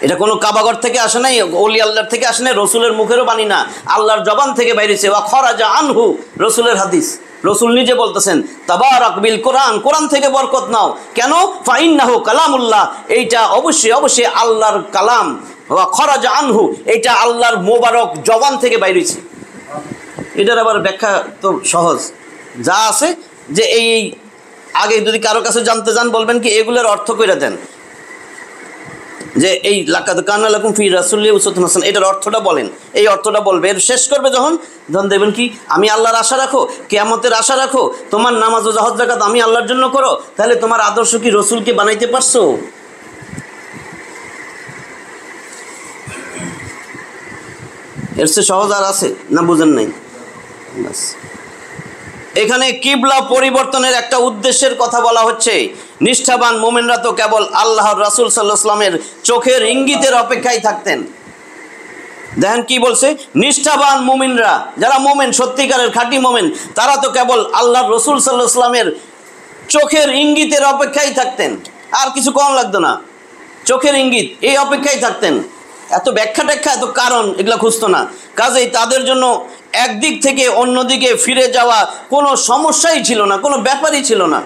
এটা কোনো কাবাগর থেকে আসে নাই, অলি আল্লাহর থেকে আসে নাই, রসুলের মুখেরও বাণী না, আল্লাহর জবান থেকে বাইরেছে। ওয়া খরাজা আনহু, রসুলের হাদিস, রসুল নিজে বলতেছেন তাবারাক বিল কোরআন, কোরআন থেকে বরকত নাও। কেন? ফা ইন্নাহু কালামুল্লাহ, এইটা অবশ্যই অবশ্যই আল্লাহর কালাম। ওয়া খরাজা আনহু, এইটা আল্লাহর মোবারক জবান থেকে বাইরেছে। এটার আবার ব্যাখ্যা তো সহজ, যা আছে যে এই আগে যদি কারো কাছে জানতে চান বলবেন কি এগুলোর অর্থ কইরা দেন, যে এই লাকাদ কানা লাকুম ফি রাসূলিল্লাহি উসওয়াতুন হাসানাহ, এটার অর্থটা বলেন, এই অর্থটা বলবে। এর শেষ করবে যখন দেবেন কি আমি আল্লাহর আশা রাখো, কিয়ামতের আশা রাখো, তোমার নামাজ, রোজা, হজ, যাকাত আমি আল্লাহর জন্য করো, তাহলে তোমার আদর্শ কি রসুলকে বানাইতে পারছো? এর চেয়ে সহজ আর আছে না? বুঝেন নাই? এখানে কিবলা পরিবর্তনের একটা উদ্দেশ্যের কথা বলা হচ্ছে। নিষ্ঠাবান মোমেনরা তো কেবল আল্লাহর রাসূল সাল্লাল্লাহু আলাইহি ওয়াসাল্লামের চোখের ইঙ্গিতের অপেক্ষায় থাকতেন। দেখেন কি বলছে, নিষ্ঠাবান মোমিনরা, যারা মোমেন, সত্যিকারের খাঁটি মোমেন, তারা তো কেবল আল্লাহর রাসূল সাল্লাল্লাহু আলাইহি ওয়াসাল্লামের চোখের ইঙ্গিতের অপেক্ষায় থাকতেন। আর কিছু কম লাগতো না, চোখের ইঙ্গিত, এই অপেক্ষায় থাকতেন। এত ব্যাখ্যা ট্যাখ্যা, এত কারণ এগুলা খুঁজতো না। কাজেই তাদের জন্য একদিক থেকে অন্যদিকে ফিরে যাওয়া কোনো সমস্যাই ছিল না, কোনো ব্যাপারই ছিল না।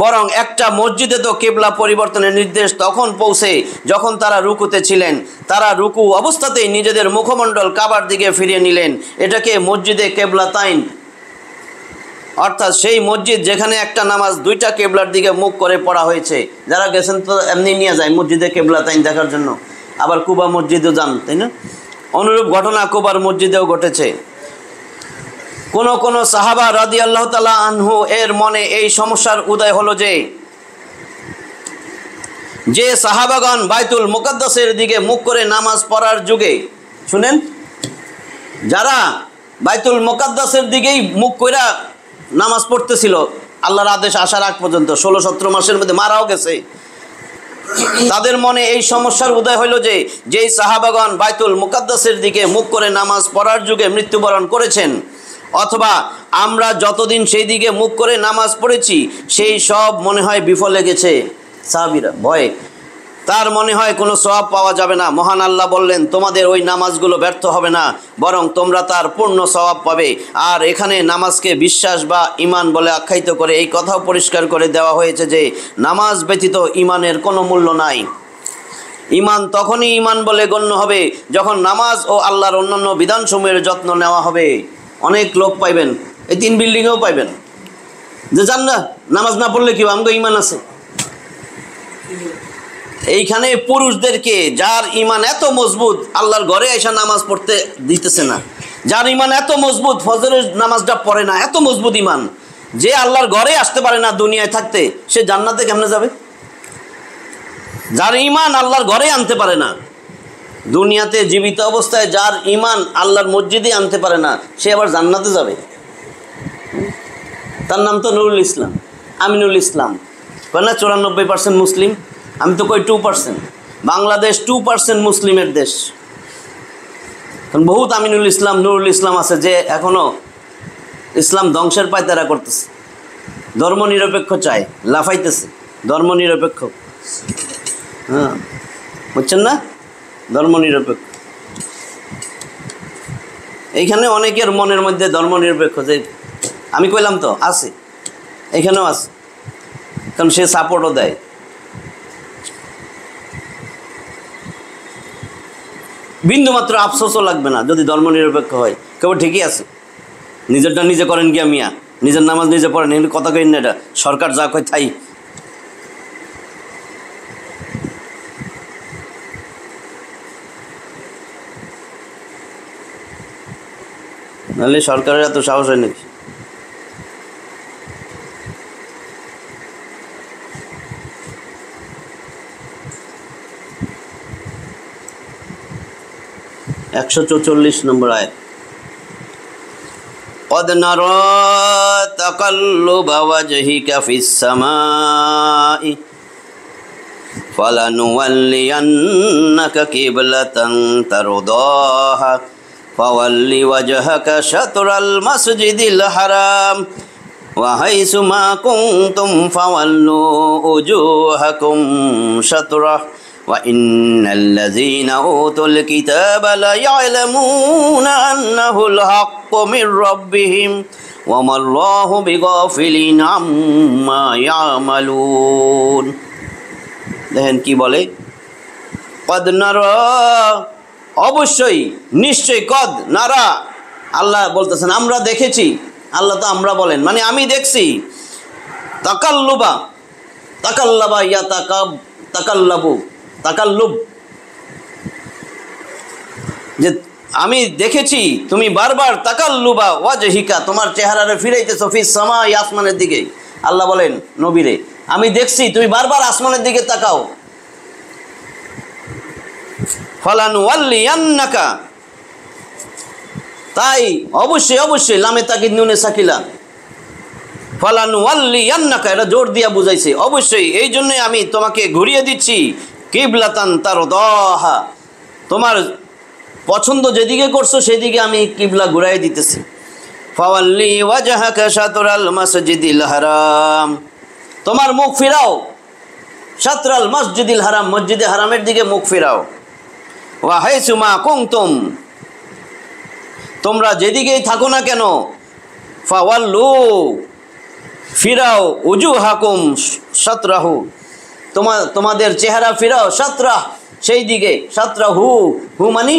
বরং একটা মসজিদে তো কেবলা পরিবর্তনের নির্দেশ তখন পৌঁছে যখন তারা রুকুতে ছিলেন। তারা রুকু অবস্থাতেই নিজেদের মুখমণ্ডল কাবার দিকে ফিরিয়ে নিলেন। এটাকে মসজিদে কেবলাতাইন, অর্থাৎ সেই মসজিদ যেখানে একটা নামাজ দুইটা কেবলার দিকে মুখ করে পড়া হয়েছে। যারা গেছেন তো এমনি নিয়ে যায় মসজিদে কেবলাতাইন দেখার জন্য, আবার কুবা মসজিদও যান, তাই না? অনুরূপ ঘটনা কুবার মসজিদেও ঘটেছে। কোন সাহাবা রাদিয়াল্লাহু তাআলা আনহু এর মনে এই সমস্যার উদয় হলো যে সাহাবাগণ বাইতুল মুকাদ্দাসের দিকে মুখ করে নামাজ পড়ার যুগে, শুনেন, যারা বাইতুল মুকাদ্দাসের দিকেই মুখ কইরা নামাজ পড়তেছিল আল্লাহর আদেশ আসার আগ পর্যন্ত, 16-17 মাসের মধ্যে মারাও গেছে, তাদের মনে এই সমস্যার উদয় হইল যে যেই সাহাবাগণ বাইতুল মুকাদ্দাসের দিকে মুখ করে নামাজ পড়ার যুগে মৃত্যুবরণ করেছেন, অথবা আমরা যতদিন সেই দিকে মুখ করে নামাজ পড়েছি সেই সব মনে হয় বিফলে গেছে। সাহাবীরা ভয়ে তার মনে হয় কোনো সওয়াব পাওয়া যাবে না। মহান আল্লাহ বললেন, তোমাদের ওই নামাজগুলো ব্যর্থ হবে না, বরং তোমরা তার পূর্ণ সওয়াব পাবে। আর এখানে নামাজকে বিশ্বাস বা ঈমান বলে আখ্যায়িত করে এই কথাও পরিষ্কার করে দেওয়া হয়েছে যে নামাজ ব্যতীত ঈমানের কোনো মূল্য নাই। ঈমান তখনই ঈমান বলে গণ্য হবে যখন নামাজ ও আল্লাহর অন্যান্য বিধানসমূহের যত্ন নেওয়া হবে। অনেক লোক পাইবেন, এই 3 বিল্ডিংয়েও পাইবেন, যে জান না নামাজ না পড়লে কি আমগো ঈমান আছে। এইখানে পুরুষদেরকে, যার ঈমান এত মজবুত আল্লাহর ঘরে এসে নামাজ পড়তে দিতেছে না, যার ঈমান এত মজবুত ফজরের নামাজটা পড়ে না, এত মজবুত ঈমান, যে আল্লাহর ঘরে আসতে পারে না দুনিয়ায় থাকতে, সে জান্নাতে কেমনে যাবে? যার ঈমান আল্লাহর ঘরে আনতে পারে না, দুনিয়াতে জীবিত অবস্থায় যার ঈমান আল্লাহর মসজিদে আনতে পারে না, সে আবার জান্নাতে যাবে? তার নাম তো নুরুল ইসলাম, আমিনুল ইসলাম, কয় না 94% মুসলিম। আমি তো কই 2%। বাংলাদেশ 2% মুসলিমের দেশ। কারণ বহুত আমিনুল ইসলাম, নুরুল ইসলাম আছে যে এখনো ইসলাম ধ্বংসের পায়তারা করতেছে, ধর্মনিরপেক্ষ চায়, লাফাইতেছে ধর্মনিরপেক্ষ। হ্যাঁ, বুঝছেন না? ধর্মনিরপেক্ষ। এইখানে অনেকের মনের মধ্যে ধর্মনিরপেক্ষ, যে আমি কইলাম তো আছে, এখানেও আছে, কারণ সে সাপোর্টও দেয়। বিন্দুমাত্র আফসোসও লাগবে না যদি ধর্মনিরপেক্ষ হয়, কেবল ঠিকই আছে, নিজেরটা নিজে করেন গিয়া মিয়া, নিজের নামাজ নিজে পড়েন, এগুলো কথা কইন না, এটা সরকার যা কয় তাই। নাহলে সরকারের এত সাহস হয় নাকি? নম্বর আয়াত। قد نرى تقلب وجهك في السماء فلنولينك قبلة ترضاها فول وجهك شطر المسجد الحرام وحيث ما كنتم فولوا وجوهكم شطره وإن الذين أوتوا الكتاب ليعلمون أنه الحق من ربهم وما الله بغافل عما يعملون। দেখেন কি বলে, কদ নারা, অবশ্যই নিশ্চয়ই, কদ নারা, আল্লাহ বলতেছেন আমরা দেখেছি। আল্লাহ তো আমরা বলেন, মানে আমি দেখছি। তাকাল্লুবা, তাকাল্লাবা ইয়া তাকাল্লাবু, তাকাল্লুব, যে আমি দেখেছি তুমি বারবার তাকাল্লুবা ওয়াজহিকা, তোমার চেহারারে ফিরাইতেছো ফিস সামাই, আসমানের দিকে। আল্লাহ বলেন নবীরে, আমি দেখছি তুমি বারবার আসমানের দিকে তাকাও। ফালানুওয়াল্লিয়ান্নাকা, তাই অবশ্যই অবশ্যই, লামে তাকিদ নুনে সাকিলা, ফালানুওয়াল্লিয়ান্নাকা, এটা জোর দিয়া বুঝাইছে, অবশ্যই এই জন্যই আমি তোমাকে ঘুরিয়ে দিচ্ছি কিবলাতান তারদাহা, তোমার পছন্দ যেদিকে করছো সেদিকে আমি কিবলা ঘুরাই দিতেছি। ফাওয়াল্লি ওয়াজহাকা শাতরাল মাসজিদিল হারাম, তোমার মুখ ফিরাও শাতরাল মসজিদিল হারাম, মসজিদে হারামের দিকে মুখ ফিরাও। ওয়া হাইসু মা কুনতুম, তোমরা যেদিকেই থাকো না কেন, ফাওয়াল্লু, ফিরাও, উজুহাকুম শাতরাহু, তোমাদের চেহারা ফিরাও, শাতরাহ, সেই দিকে, শাতরাহু, হু মানে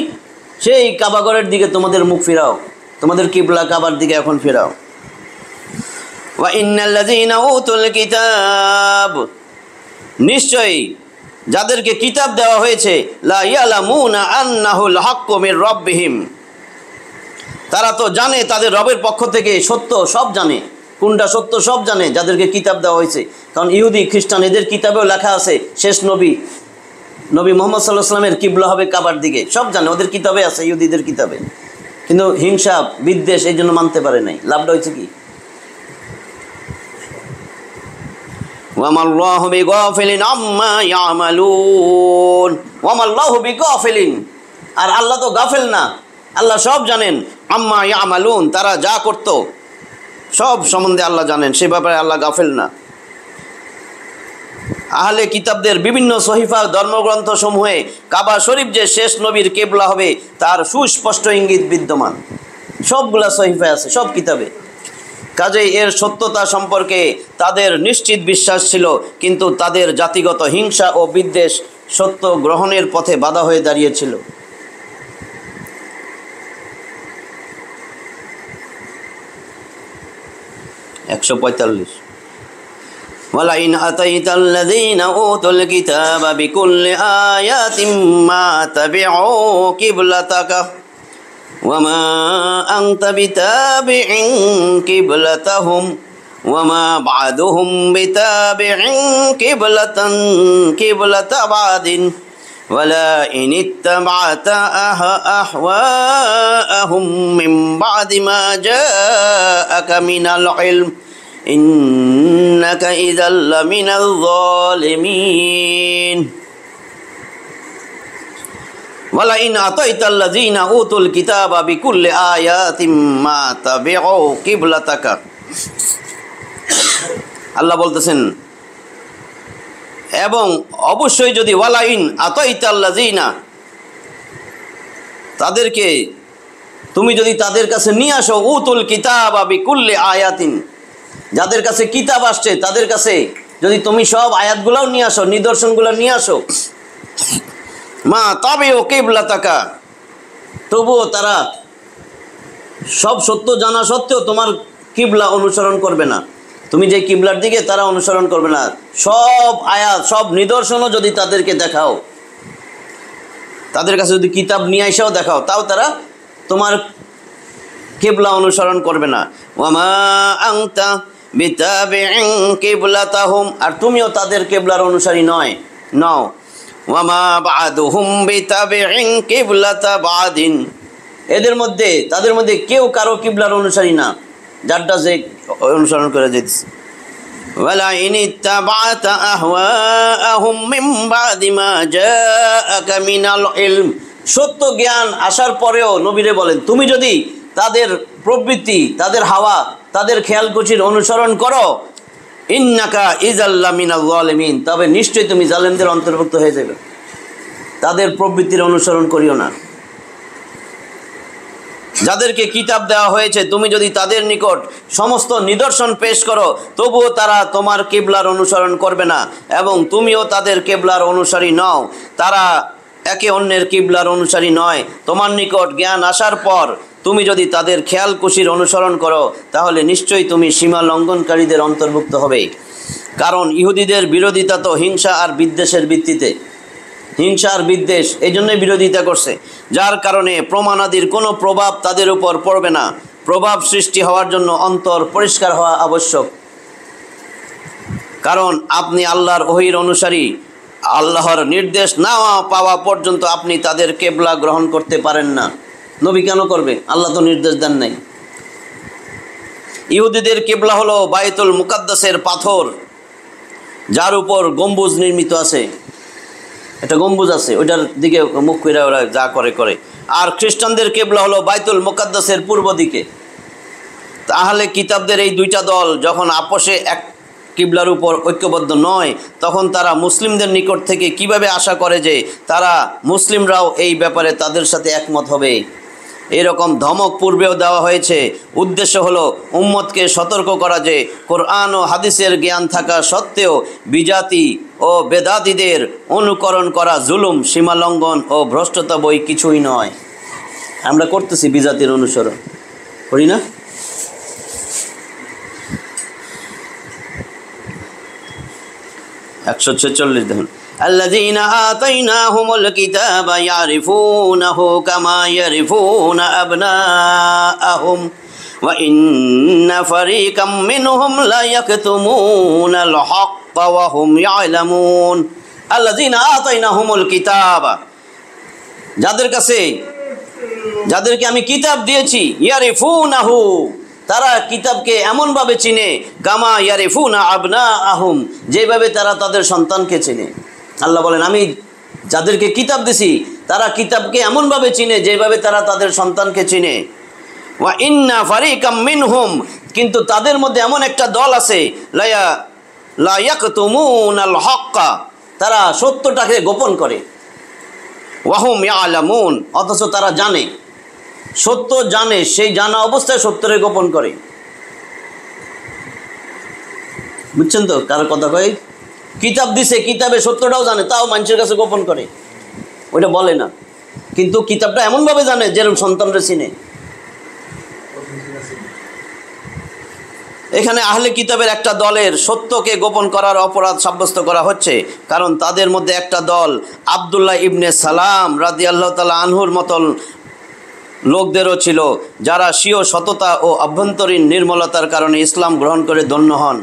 সেই কাবাগরের দিকে তোমাদের মুখ ফিরাও, তোমাদের কিবলা কাবার দিকে এখন ফিরাও। ওয়া ইন্নাল্লাযীনা উতুল কিতাব, নিশ্চয়ই যাদেরকে কিতাব দেওয়া হয়েছে, লা ইয়ালামুনা আন্নাহুল হাক্কু মির রাব্বিহিম, তারা তো জানে তাদের রবের পক্ষ থেকে সত্য, সব জানে, কোনটা সত্য সব জানে যাদেরকে কিতাব দেওয়া হয়েছে। কারণ ইহুদি খ্রিস্টান এদের কিতাবেও লেখা আছে শেষ নবী মুহাম্মদ সাল্লাল্লাহু আলাইহি ওয়াসাল্লামের কিবলা হবে কাবার দিকে, সব জানে, ওদের কিতাবে আছে, ইহুদিদের কিতাবে। কিন্তু হিংসা বিদ্বেষ এই জন্য মানতে পারে নাই। লাভটা হয়েছে কি, ওয়ামাল্লাহু বিগাফিলিন আম্মা ইয়ামালুন, ওয়ামাল্লাহু বিগাফিলিন, আর আল্লাহ তো গাফেল না, আল্লাহ সব জানেন। আম্মা ইয়ামালুন, তারা যা করত সব সম্বন্ধে আল্লাহ জানেন, সে ব্যাপারে আল্লাহ গাফেল না। আহলে কিতাবদের বিভিন্ন সহিফা ধর্মগ্রন্থ সমূহে কাবা শরীফ যে শেষ নবীর কেবলা হবে তার সুস্পষ্ট ইঙ্গিত বিদ্যমান। সবগুলা সহিফায় আছে, সব কিতাবে। কাজেই এর সত্যতা সম্পর্কে তাদের নিশ্চিত বিশ্বাস ছিল, কিন্তু তাদের জাতিগত হিংসা ও বিদ্বেষ সত্য গ্রহণের পথে বাধা হয়ে দাঁড়িয়েছিল। একশো 45 ওয়ালাইন আতাইতাল্লাযীনা উতুল কিতাবা বিকুল্লি আয়াতিন মা তাবিউ কিবলাতাকা ওয়ামা আনতা বিতাবিইন কিবলাতাহুম ওয়ামা বা'দুহুম বিতাবিইন কিবলাতা বা'দিন ওয়ালা ইন ইত্তাবা'তা আহওয়াআহুম মিন বা'দি মা জাআকা মিনাল ইলম ইন্নাকা ইযাল লামিনাল যালিমিন। ওয়ালা ইন আতাইতাল্লাযীনা উতুল কিতাবা বিকুল্লি আয়াতিন মা তাবিউ কিবলাতাকা। আল্লাহ বলতেছেন, এবং অবশ্যই যদি ওয়ালা ইন আতাইতাল্লাযীনা, তাদেরকে তুমি যদি তাদের কাছে নিয়ে আসো, উতুল কিতাবা বিকুল্লি আয়াতিন, যাদের কাছে কিতাব আসছে তাদের কাছে যদি তুমি সব আয়াতগুলোও নিয়ে আসো, নিদর্শনগুলো নিয়ে আসো, মা তাবিউ কিবলাতাকা, তবুও তারা সব সত্য জানা সত্ত্বেও তোমার কিবলা অনুসরণ করবে না। তুমি যে কিবলার দিকে তারা অনুসরণ করবে না। সব আয়াত, সব নিদর্শনও যদি তাদেরকে দেখাও, তাদের কাছে যদি কিতাব নিয়ে আইসাও দেখাও, তাও তারা তোমার কিবলা অনুসরণ করবে না। ওয়ামা আনতা বিতাবিইন কিবলাতাহুম, আর তুমিও তাদের কিবলার অনুসারী নও। ওয়ামা বা'দুহুম বিতাবিইন কিবলাতা বা'দিন, তাদের মধ্যে কেউ কারো কিবলার অনুসারী না, যারটা যে অনুসরণ করে যেতেছে। ওয়ালা ইন ইত্তাবা'তা আহওয়াআহুম মিন বা'দি মা জাআকা মিনাল ইলম, সত্য জ্ঞান আসার পরেও নবীরে বলেন, তুমি যদি তাদের প্রবৃত্তি, তাদের হাওয়া, তাদের খেয়ালকুচির অনুসরণ করো, ইন্নাকা ইযাল লামিনাল যালিমিন, তবে নিশ্চয়ই তুমি জালেমদের অন্তর্ভুক্ত হয়ে যাবে। তাদের প্রবৃত্তির অনুসরণ করিও না। যাদেরকে কিতাব দেওয়া হয়েছে তুমি যদি তাদের নিকট সমস্ত নিদর্শন পেশ করো, তবুও তারা তোমার কিবলার অনুসরণ করবে না, এবং তুমিও তাদের কিবলার অনুসারী নও। তারা একে অন্যের কিবলার অনুসারী নয়। তোমার নিকট জ্ঞান আসার পর তুমি যদি তাদের খেয়ালকুশির অনুসরণ করো, তাহলে নিশ্চয়ই তুমি সীমা লঙ্ঘনকারীদের অন্তর্ভুক্ত হবে। কারণ ইহুদিদের বিরোধিতা তো হিংসা আর বিদ্বেষের ভিত্তিতে, হিংসা আর বিদ্বেষ, এই জন্যই বিরোধিতা করছে, যার কারণে প্রমাণাদির কোনো প্রভাব তাদের উপর পড়বে না। প্রভাব সৃষ্টি হওয়ার জন্য অন্তর পরিষ্কার হওয়া আবশ্যক। কারণ আপনি আল্লাহর ওহীর অনুসারী, আল্লাহর নির্দেশ না পাওয়া পর্যন্ত আপনি তাদের কেবলা গ্রহণ করতে পারেন না। নবী কেন করবে? আল্লাহ তো নির্দেশ দেন নাই। ইহুদিদের কেবলা হলো বাইতুল মুকাদ্দাসের পাথর, যার উপর গম্বুজ নির্মিত আছে, একটা গম্বুজ আছে, ওইটার দিকে মুখ করে ওরা যা করে। আর খ্রিস্টানদের কেবলা হলো বাইতুল মুকাদ্দাসের পূর্ব দিকে। তাহলে কিতাবদের এই দুইটা দল যখন আপোষে এক কিবলার উপর ঐক্যবদ্ধ নয়, তখন তারা মুসলিমদের নিকট থেকে কিভাবে আশা করে যে তারা মুসলিমরাও এই ব্যাপারে তাদের সাথে একমত হবে? এরকম ধমক পূর্বেও দেওয়া হয়েছে। উদ্দেশ্য হলো উম্মতকে সতর্ক করা যে কোরআন ও হাদিসের জ্ঞান থাকা সত্ত্বেও বিজাতি ও বেদাতীদের অনুকরণ করা জুলুম, সীমালঙ্ঘন ও ভ্রষ্টতা বই কিছুই নয়। আমরা করতেছি বিজাতির অনুসরণ, করি না? একশো 46 দেখুন, আল্লাযীনা আতাইনাহুমুল কিতাবা ইয়ারিফুনাহু কামা ইয়ারিফুনা আবনাআহুম ওয়া ইন্না ফারীকাম মিনহুম লা ইয়াকতুমুনাল হাক্কা ওয়া হুম ইয়ালামুন। আল্লাযীনা আতাইনাহুমুল কিতাবা, যাদেরকে আমি কিতাব দিয়েছি, ইয়ারিফুনাহু, তারা কিতাবকে এমনভাবে চিনে, কামা ইয়ারিফুনা আবনাআহুম, যেভাবে তারা তাদের সন্তানকে চিনে। আল্লাহ বলেন, আমি যাদেরকে কিতাব দিছি তারা কিতাবকে এমনভাবে চিনে যেভাবে তারা তাদের সন্তানকে চিনে। ওয়া ইন্না ফারীকাম মিনহুম, কিন্তু তাদের মধ্যে এমন একটা দল আছে, লা ইয়াকতুমুনাল হক্কা, তারা সত্যটাকে গোপন করে। ওয়াহুম ইয়ালামুন, অথচ তারা জানে, সত্য জানে, সেই জানা অবস্থায় সত্যরে গোপন করে। বুঝছেন তো কারো কথা কয়? কিতাব দিছে, কিতাবে সত্যটাও জানে, তাও মানুষের কাছে গোপন করে, ওইটা বলে না। কিন্তু কিতাবটা এমনভাবে জানে যেরকম সন্তানরা চিনে। এখানে আহলে কিতাবের একটা দলের সত্যকে গোপন করার অপরাধ সাব্যস্ত করা হচ্ছে, কারণ তাদের মধ্যে একটা দল আব্দুল্লাহ ইবনে সালাম রাদিয়াল্লাহু তাআলা আনহুর মতন লোকদেরও ছিল, যারা স্বীয় সততা ও আভ্যন্তরীণ নির্মলতার কারণে ইসলাম গ্রহণ করে ধন্য হন।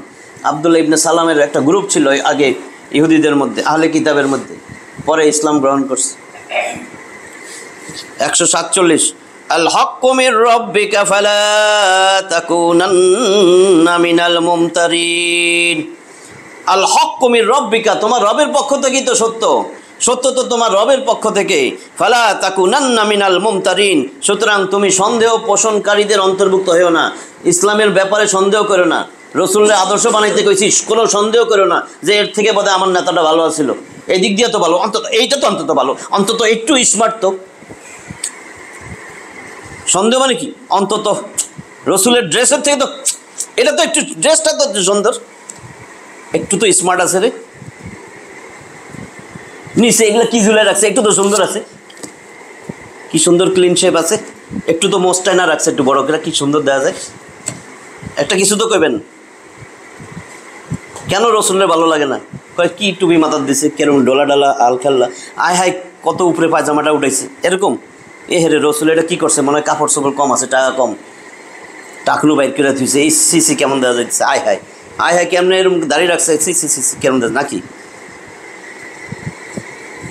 আব্দুল্লাহ ইবনে সালামের একটা গ্রুপ ছিল আগে ইহুদিদের মধ্যে, আহলে কিতাবের মধ্যে, পরে ইসলাম গ্রহণ করছে। 147 আল হক্কু মির রাব্বিকা ফালা তাকুনান্না মিনাল মুমতারিন। আল হক্কু মির রাব্বিকা, তোমার রবের পক্ষ থেকেই তো সত্য, সত্য তো তোমার রবের পক্ষ থেকে। ফালা তাকুনান্না মিনাল মুমতারিন, সুতরাং তুমি সন্দেহ পোষণকারীদের অন্তর্ভুক্ত হও না। ইসলামের ব্যাপারে সন্দেহ করো না, রসুলের আদর্শ বানাইতে কইছিস, কোনো সন্দেহ করো না যে এর থেকে বোধহয় আমার নেতাটা ভালো ছিল, এই দিক দিয়ে তো ভালো, অন্তত এইটা তো অন্তত ভালো, অন্তত একটু স্মার্ট তো। সন্দেহ মানে কি? অন্তত রসুলের ড্রেসের থেকে তো এটা তো একটু, ড্রেসটা তো সুন্দর, একটু তো স্মার্ট আছে রে, নিচে এগুলো কি ঝুলে রাখছে, একটু তো সুন্দর আছে, কি সুন্দর ক্লিন শেপ আছে, একটু তো মোস্টাই না রাখছে একটু বড় করে, কি সুন্দর দেওয়া যায়, একটা কিছু তো কইবেন। কেন রসুলের ভালো লাগে না? কয় কি টুপি মাথার দিছে, কেরম ডোলা ডালা আল খেললা, আয় হায় কত উপরে পায়জামাটা উঠাইছে, এরকম। এ হেরে রসুল এটা কী করছে, মনে হয় কাপড় চোপড় কম আছে, টাকা কম, টাকনু বাইর করে দিয়েছে, এই সিসি কেমন দেওয়া যাচ্ছে, আয় হায় আয় হায় কেমন এরকম দাঁড়িয়ে রাখছে, সিসি সিসি কেমন দেওয়া নাকি?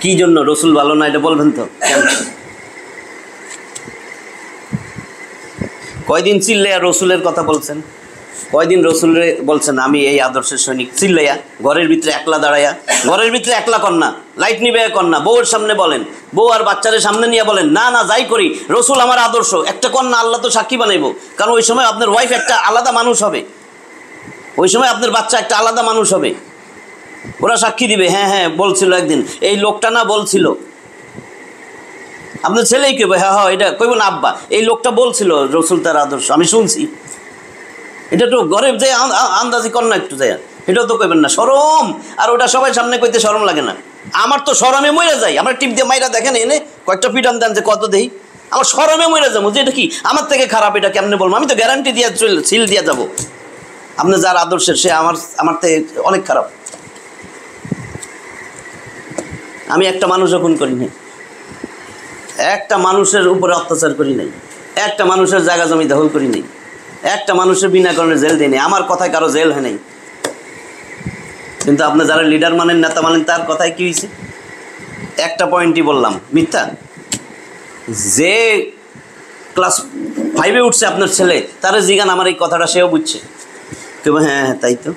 কি জন্য রসুল ভালো না এটা বলবেন তো? কয়দিন চিল্লাইয়া রসুলের কথা বলছেন, কয়দিন রসুলের বলছেন আমি এই আদর্শের সৈনিক, চিল্লাইয়া ঘরের ভিতরে একলা দাঁড়াইয়া, ঘরের ভিতরে একলা কন্যা, লাইট নিবে কন্যা, বউয়ের সামনে বলেন, বউ আর বাচ্চাদের সামনে নিয়ে বলেন না না যাই করি রসুল আমার আদর্শ, একটা কন্যা আল্লাহ তো সাক্ষী বানাইবো, কারণ ওই সময় আপনার ওয়াইফ একটা আলাদা মানুষ হবে, ওই সময় আপনার বাচ্চা একটা আলাদা মানুষ হবে, ওরা সাক্ষী দিবে, হ্যাঁ হ্যাঁ বলছিল একদিন এই লোকটা না বলছিল, আপনার ছেলেই কইবে হ্যাঁ হ্যাঁ এটা কইব না আব্বা এই লোকটা বলছিল রসুল তার আদর্শ আমি শুনছি, এটা তো ঘরে যে আন্দাজি কর না একটু যায়, এটাও তো কইবেন না, শরম। আর ওটা সবাই সামনে কইতে শরম লাগে না, আমার তো শরমে মরে যাই, আমার টিপ দিয়ে মাইরা দেখেন এনে কয়েকটা পিটান দেন যে কত দেই, আমার শরমে মরে যাবো যে এটা কি আমার থেকে খারাপ, এটা কেমনে বলবো, আমি তো গ্যারান্টি দিয়ে সিল দিয়ে যাবো, আপনি যার আদর্শের সে আমার থেকে অনেক খারাপ। আমি একটা মানুষও খুন করি নাই, একটা মানুষের উপরে অত্যাচার করি নাই, একটা মানুষের জায়গা জমি দখল করি নাই, একটা মানুষের বিনা কারণে জেল দিই নাই, আমার কথায় কারো জেল হয় নাই। কিন্তু আপনি যারা লিডার মানেন নেতা মানেন তার কথায় কি হয়েছে? একটা পয়েন্টই বললাম মিথ্যা। যে ক্লাস 5-এ উঠছে আপনার ছেলে, তারা জিগান আমার এই কথাটা, সেও বুঝছে, কেবল হ্যাঁ হ্যাঁ তাই তো,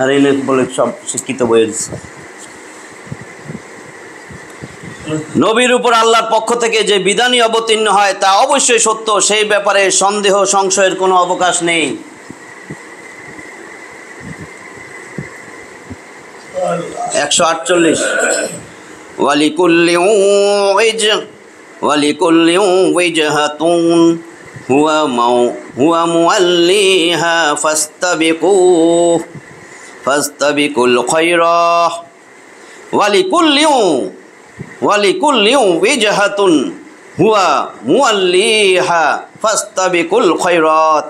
আর এনে বলে সব শিক্ষিত বইয়ের। নবীর উপর আল্লাহর পক্ষ থেকে যে বিধানই অবতীর্ণ হয় তা অবশ্যই সত্য, সেই ব্যাপারে সন্দেহ সংশয়ের কোনো অবকাশ নেই। 148 ওয়ালিকুল্লি ওয়াজহাতুন হুয়া মুআল্লিহা ফাস্তাবিকুল খায়রাহ ওয়ালিকুল্লি ওয়াজহাতুন হুয়া মুআল্লিহা ফাস্তাবিকুল খায়রাত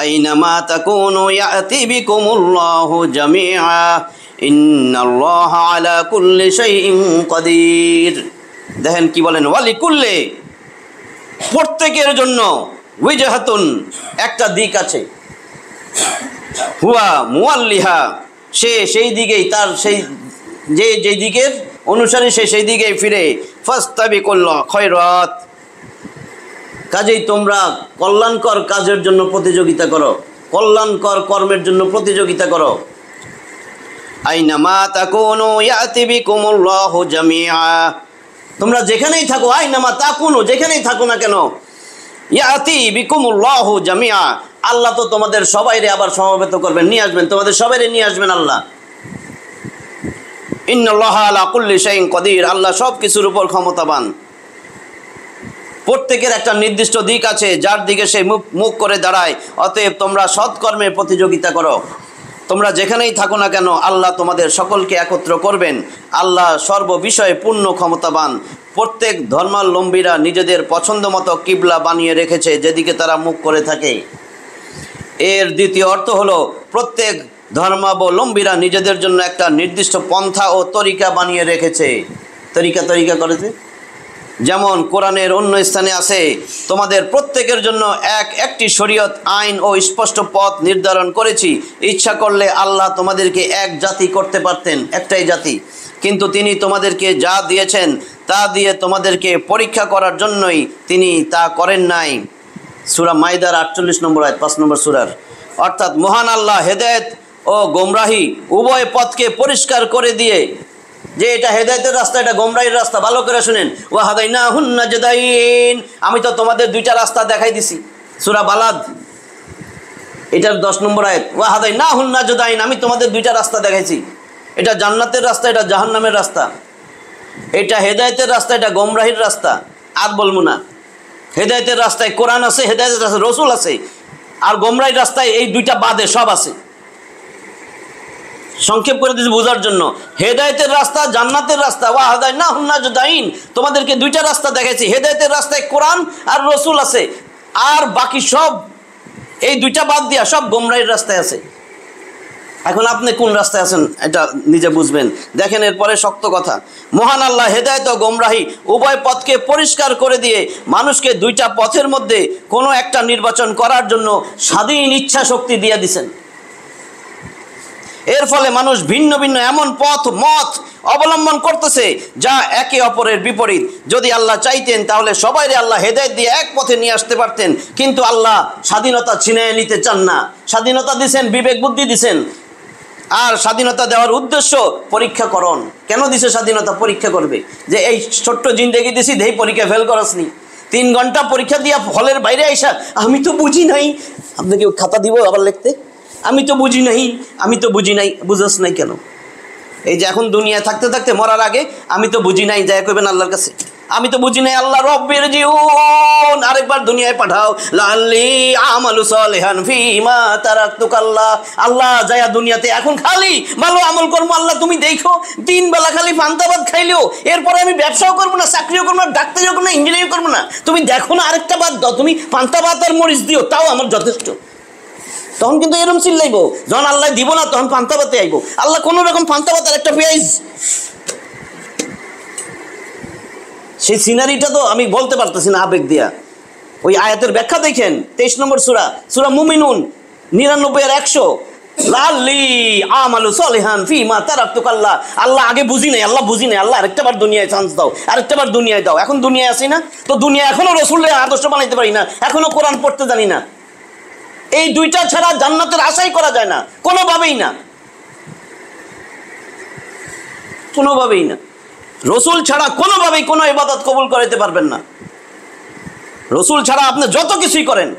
আইনামা তাকুনু ইয়াতি বিকুমুল্লাহু জামিআ ইন্নাল্লাহা আলা কুল্লি শাইইন কাদির। দেখেন কি বলেন, ওয়ালিকুল্লি প্রত্যেকের জন্য, ওয়াজহাতুন একটা দিক আছে, হুয়া মুআল্লিহা সে সেই দিকেই, তার সেই যে দিকের অনুসারী সে সেই দিকেই ফিরে, ফাস্তাবিকুল খায়রাত কাজেই তোমরা কল্যাণকর কাজের জন্য প্রতিযোগিতা করো, কল্যাণকর কর্মের জন্য প্রতিযোগিতা করো। আইনামা তাকুনু ইয়াতি বিকুমুল্লাহু জামিআ, তোমরা যেখানেই থাকো, আইনামা তাকুনু যেখানেই থাকো না কেন, ইয়াতি বিকুমুল্লাহু জামিআ আল্লাহ তো তোমাদের সবাইরে আবার সমবেত করবেন, নিয়ে আসবেন, তোমাদের সবাইরে নিয়ে আসবেন আল্লাহ। ইন্নাল্লাহা আলা কুল্লি শাইইন কাদির, আল্লাহ সব কিছুর উপর ক্ষমতাবান। প্রত্যেকের একটা নির্দিষ্ট দিক আছে যার দিকে সে মুখ করে দাঁড়ায়। অতএব তোমরা সৎকর্মের প্রতিযোগিতা করো। তোমরা যেখানেই থাকো না কেন আল্লাহ তোমাদের সকলকে একত্র করবেন। আল্লাহ সর্ববিষয়ে পূর্ণ ক্ষমতাবান। প্রত্যেক ধর্মাবলম্বীরা নিজেদের পছন্দ মতো কিবলা বানিয়ে রেখেছে যেদিকে তারা মুখ করে থাকে। এর দ্বিতীয় অর্থ হলো প্রত্যেক ধর্মাবলম্বীরা নিজেদের জন্য একটা নির্দিষ্ট পন্থা ও তরিকা বানিয়ে রেখেছে। তরিকা করেছে, যেমন কোরআনের অন্য স্থানে আছে, তোমাদের প্রত্যেকের জন্য একটি শরীয়ত, আইন ও স্পষ্ট পথ নির্ধারণ করেছি। ইচ্ছা করলে আল্লাহ তোমাদেরকে এক জাতি করতে পারতেন, একটাই জাতি, কিন্তু তিনি তোমাদেরকে যা দিয়েছেন তা দিয়ে তোমাদেরকে পরীক্ষা করার জন্যই তিনি তা করেন নাই। সূরা মাইদার 48 নম্বর আয়াত, 5 নম্বর সূরার। অর্থাৎ মহান আল্লাহ হেদায়েত ও গোমরাহি উভয় পথকে পরিষ্কার করে দিয়ে, যে এটা হেদায়েতের রাস্তা, এটা গোমরাহির রাস্তা, ভালো করে শুনেন। ওয়া হাদাইনাহুন নাজদাইন, আমি তো তোমাদের দুইটা রাস্তা দেখাই দিছি। সূরা বালাদ এটার 10 নম্বর আয়াত, ওয়া হাদাইনাহুন নাজদাইন, আমি তোমাদের দুইটা রাস্তা দেখাইছি। এটা জান্নাতের রাস্তা, এটা জাহান্নামের রাস্তা। এটা হেদায়েতের রাস্তা, এটা গোমরাহির রাস্তা। আর বলবো না, হেদায়েতের রাস্তায় কোরআন আছে, হেদায়েতের রাস্তায় রসুল আছে, আর গোমরাহির রাস্তায় এই দুইটা বাদে সব আছে। সংক্ষেপ করে দিয়েছি বোঝার জন্য। হেদায়েতের রাস্তা জান্নাতের রাস্তা, ওয়া হাদাইনাহুন নাজদাইন, তোমাদেরকে দুইটা রাস্তা দেখাইছি। হেদায়েতের রাস্তায় কোরআন আর রসুল আছে, আর বাকি সব এই দুইটা বাদ দিয়া সব গোমরাহির রাস্তায় আছে। এখন আপনি কোন রাস্তায় আছেন এটা নিজে বুঝবেন। দেখেন এরপরে শক্ত কথা, মহান আল্লাহ হেদায়েত ও গোমরাহি উভয় পথকে পরিষ্কার করে দিয়ে মানুষকে দুইটা পথের মধ্যে কোনো একটা নির্বাচন করার জন্য স্বাধীন ইচ্ছা শক্তি দিয়ে দিছেন। এর ফলে মানুষ ভিন্ন ভিন্ন এমন মত অবলম্বন করতেছে যা একে অপরের বিপরীত। যদি আল্লাহ চাইতেন তাহলে সবাইরে আল্লাহ হেদায়েত দিয়ে এক পথে নিয়ে আসতে পারতেন, কিন্তু আল্লাহ স্বাধীনতা ছিনিয়ে নিতে চান না। স্বাধীনতা দিছেন, বিবেক বুদ্ধি দিছেন, আর স্বাধীনতা দেওয়ার উদ্দেশ্য পরীক্ষাকরণ। কেন দিছে স্বাধীনতা? পরীক্ষা করবে, যে এই ছোট্ট জিন্দেগি দিছি, দেই পরীক্ষা ফেল করসনি। 3 ঘন্টা পরীক্ষা দিয়া হলের বাইরে আইসা আমি তো বুঝি নাই, আপনাকে খাতা দিব আবার লিখতে, আমি তো বুঝি নাই, বুঝাস নাই কেন? এই যে এখন দুনিয়ায় থাকতে থাকতে মরার আগে আমি তো বুঝি নাই যায় কইবেন আল্লাহর কাছে, আমি তো বুঝি নাই, আল্লাহ রব্বির জিউন, আরেকবার দুনিয়ায় পাঠাও, লাল্লি আমালু সালিহান ফিমা তারাকতুকাল্লাহ। আল্লাহ যায়া দুনিয়াতে এখন খালি ভালো আমল করবো, আল্লাহ তুমি দেখো 3 বেলা খালি পান্তাবাদ খাইলেও এরপরে আমি ব্যবসাও করবো না, চাকরিও করবো না, ডাক্তারিও করবো না, ইঞ্জিনিয়ারিং করবো না, তুমি দেখো না আরেকটা বাদ দাও, তুমি পান্তাবাদ আর মরিচ দিও, তাও আমার যথেষ্ট। তখন কিন্তু এরকম চিল্লাইবো, যখন আল্লাহ দিব না তখন পান্তাবাতে আইবো, আল্লাহ কোনো রকম পান্তাবাত আর একটা পেঁয়াজ। সেই সিনারিটা তো আমি বলতে পারতেছি না আবেগ দিয়া। ওই আয়াতের ব্যাখ্যা দেখেন, 23 নম্বর সূরা মুমিনুন 99 আর 100, লাল্লি আমালু সালিহান ফিমা তারাকতুকাল্লাহ। আল্লাহ আগে বুঝি নাই, আল্লাহ বুঝি নাই, আল্লাহ আরেকটা বার দুনিয়ায় চান্স দাও, আরেকটা বার দুনিয়ায় দাও। এখন দুনিয়ায় আসি না তো, দুনিয়া এখনো রসুলের আদর্শ বানাইতে পারি না, এখনো কোরআন পড়তে জানি না। এই দুইটা ছাড়া জান্নাতের আশাই করা যায় না, কোনোভাবেই না, কোনোভাবেই না। রসুল ছাড়া কোনোভাবেই কোনো ইবাদত কবুল করাইতে পারবেন না। রসুল ছাড়া আপনি যত কিছুই করেন।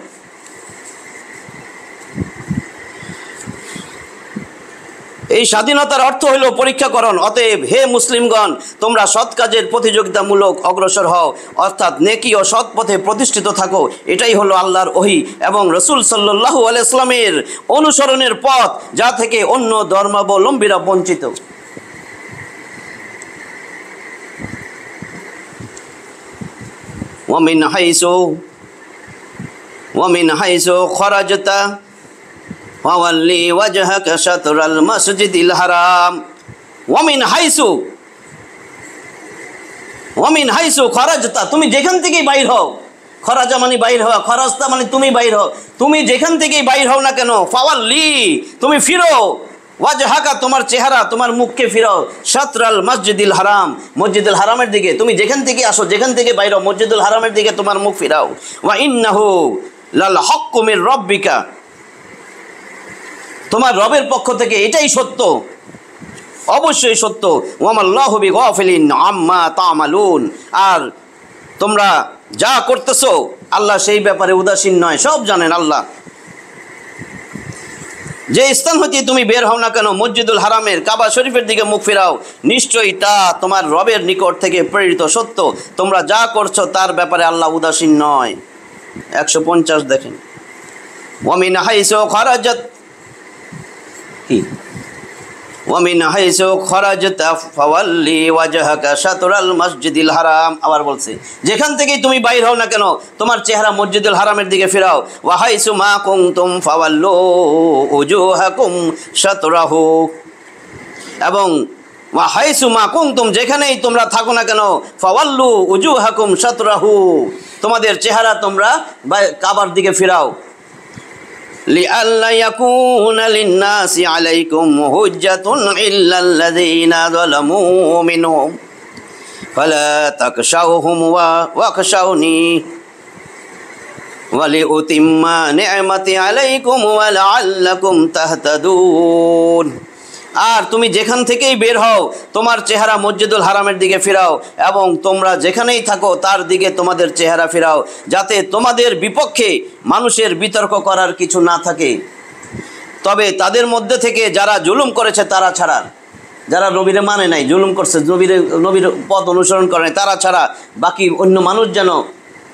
এই স্বাধীনতার অর্থ হইল পরীক্ষাকরণ। অতএব হে মুসলিমগণ, তোমরা সৎ কাজের প্রতিযোগিতামূলক অগ্রসর হও, অর্থাৎ নেকি ও সৎ পথে প্রতিষ্ঠিত থাকো। এটাই হলো আল্লাহর ওহী এবং রসুল সাল্লাল্লাহু আলাইহি ওয়াসাল্লামের অনুসরণের পথ, যা থেকে অন্য ধর্মাবলম্বীরা বঞ্চিত। ওয়ামিন হাইসু খরাজতা ফাওয়াল্লি ওয়াজহাকা শাতরাল মাসজিদিল হারাম। ওয়ামিন হাইসু খরাজতা, তুমি যেখান থেকেই বাইর হও, খরাজা মানে বাইর হওয়া, খরাজতা মানে তুমি বাইর হও, তুমি যেখান থেকেই বাইর হও না কেন, ফাওয়াল্লি তুমি ফিরো, ওয়াজহাকা তোমার চেহারা, তোমার মুখকে ফিরাও, শাতরাল মসজিদিল হারাম মসজিদুল হারামের দিকে। তুমি যেখান থেকে আসো, যেখান থেকে বাইর হও, মসজিদুল হারামের দিকে তোমার মুখ ফিরাও। ওয়া ইন্নাহু লাল হাক্কু মির রাব্বিকা, তোমার রবের পক্ষ থেকে এটাই সত্য, অবশ্যই সত্য। ওয়ামাল্লাহু বিগাফিলিন আম্মা তা'মালুন, আর তোমরা যা করতেছো আল্লাহ সেই ব্যাপারে উদাসীন নয়, সব জানেন আল্লাহ। যে স্থান হতে তুমি বের হও না কেন, মসজিদুল হারামের কাবা শরীফের দিকে মুখ ফেরাও, নিশ্চয়ই তা তোমার রবের নিকট থেকে প্রেরিত সত্য। তোমরা যা করছো তার ব্যাপারে আল্লাহ উদাসীন নয়। 150 দেখেন, ওয়ামিন হাইসু খরাজাত কি ওয়ামিন হাইসু খরাজতা ফাওয়াল্লি ওয়াজহাকা শাতরাল মসজিদিল হারাম। আবার বলছে, যেখান থেকেই তুমি বাইর হও না কেন তোমার চেহারা মসজিদুল হারামের দিকে ফেরাও। ওয়া হাইসু মা কুনতুম ফাওয়াল্লু উজুহাকুম শাতরাহু, এবং ওয়া হাইসু মা কুনতুম যেখানেই তোমরা থাকো না কেন, ফাওয়াল্লু উজুহাকুম শাতরাহু তোমাদের চেহারা তোমরা কাবার দিকে ফেরাও। লিআল্লা ইয়াকুনা লিন্নাসি আলাইকুম হুজ্জাতুন ইল্লাল্লাযীনা যালামু মিনহুম ফালা তাকশাউহুম ওয়াখশাউনি ওয়া লিউতিম্মা নি'মাতি আলাইকুম ওয়া লাআল্লাকুম তাহতাদুন। আর তুমি যেখান থেকেই বের হও তোমার চেহারা মসজিদুল হারামের দিকে ফিরাও, এবং তোমরা যেখানেই থাকো তার দিকে তোমাদের চেহারা ফিরাও, যাতে তোমাদের বিপক্ষে মানুষের বিতর্ক করার কিছু না থাকে। তবে তাদের মধ্যে থেকে যারা জুলুম করেছে তারা ছাড়া, যারা নবীরে মানে নাই, জুলুম করছে, নবীর পথ অনুসরণ করে নাই, তারা ছাড়া বাকি অন্য মানুষ যেন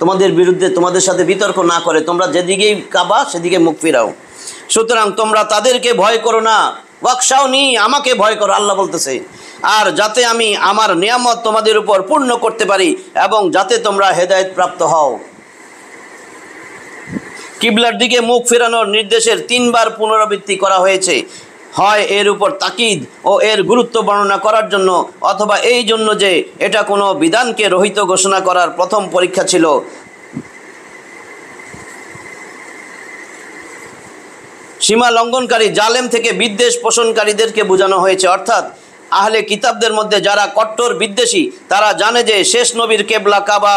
তোমাদের বিরুদ্ধে তোমাদের সাথে বিতর্ক না করে। তোমরা যেদিকেই কাবা সেদিকে মুখ ফিরাও। সুতরাং তোমরা তাদেরকে ভয় করো না, ওয়াকশাউনি আমাকে ভয় করো, আল্লাহ বলতেছে। আর যাতে আমি আমার নিয়ামত তোমাদের উপর পূর্ণ করতে পারি এবং যাতে তোমরা হেদায়েত প্রাপ্ত হও। কিবলার দিকে মুখ ফেরানোর নির্দেশের 3 বার পুনরাবৃত্তি করা হয়েছে, হয় এর উপর তাকিদ ও এর গুরুত্ব বর্ণনা করার জন্য, অথবা এই জন্য যে এটা কোনো বিধানকে রহিত ঘোষণা করার প্রথম পরীক্ষা ছিল। সীমা লঙ্ঘনকারী জালেম থেকে বিদ্বেষ পোষণকারীদেরকে বোঝানো হয়েছে, অর্থাৎ আহলে কিতাবদের মধ্যে যারা কট্টর বিদ্বেষী তারা জানে যে শেষ নবীর কেবলা কাবা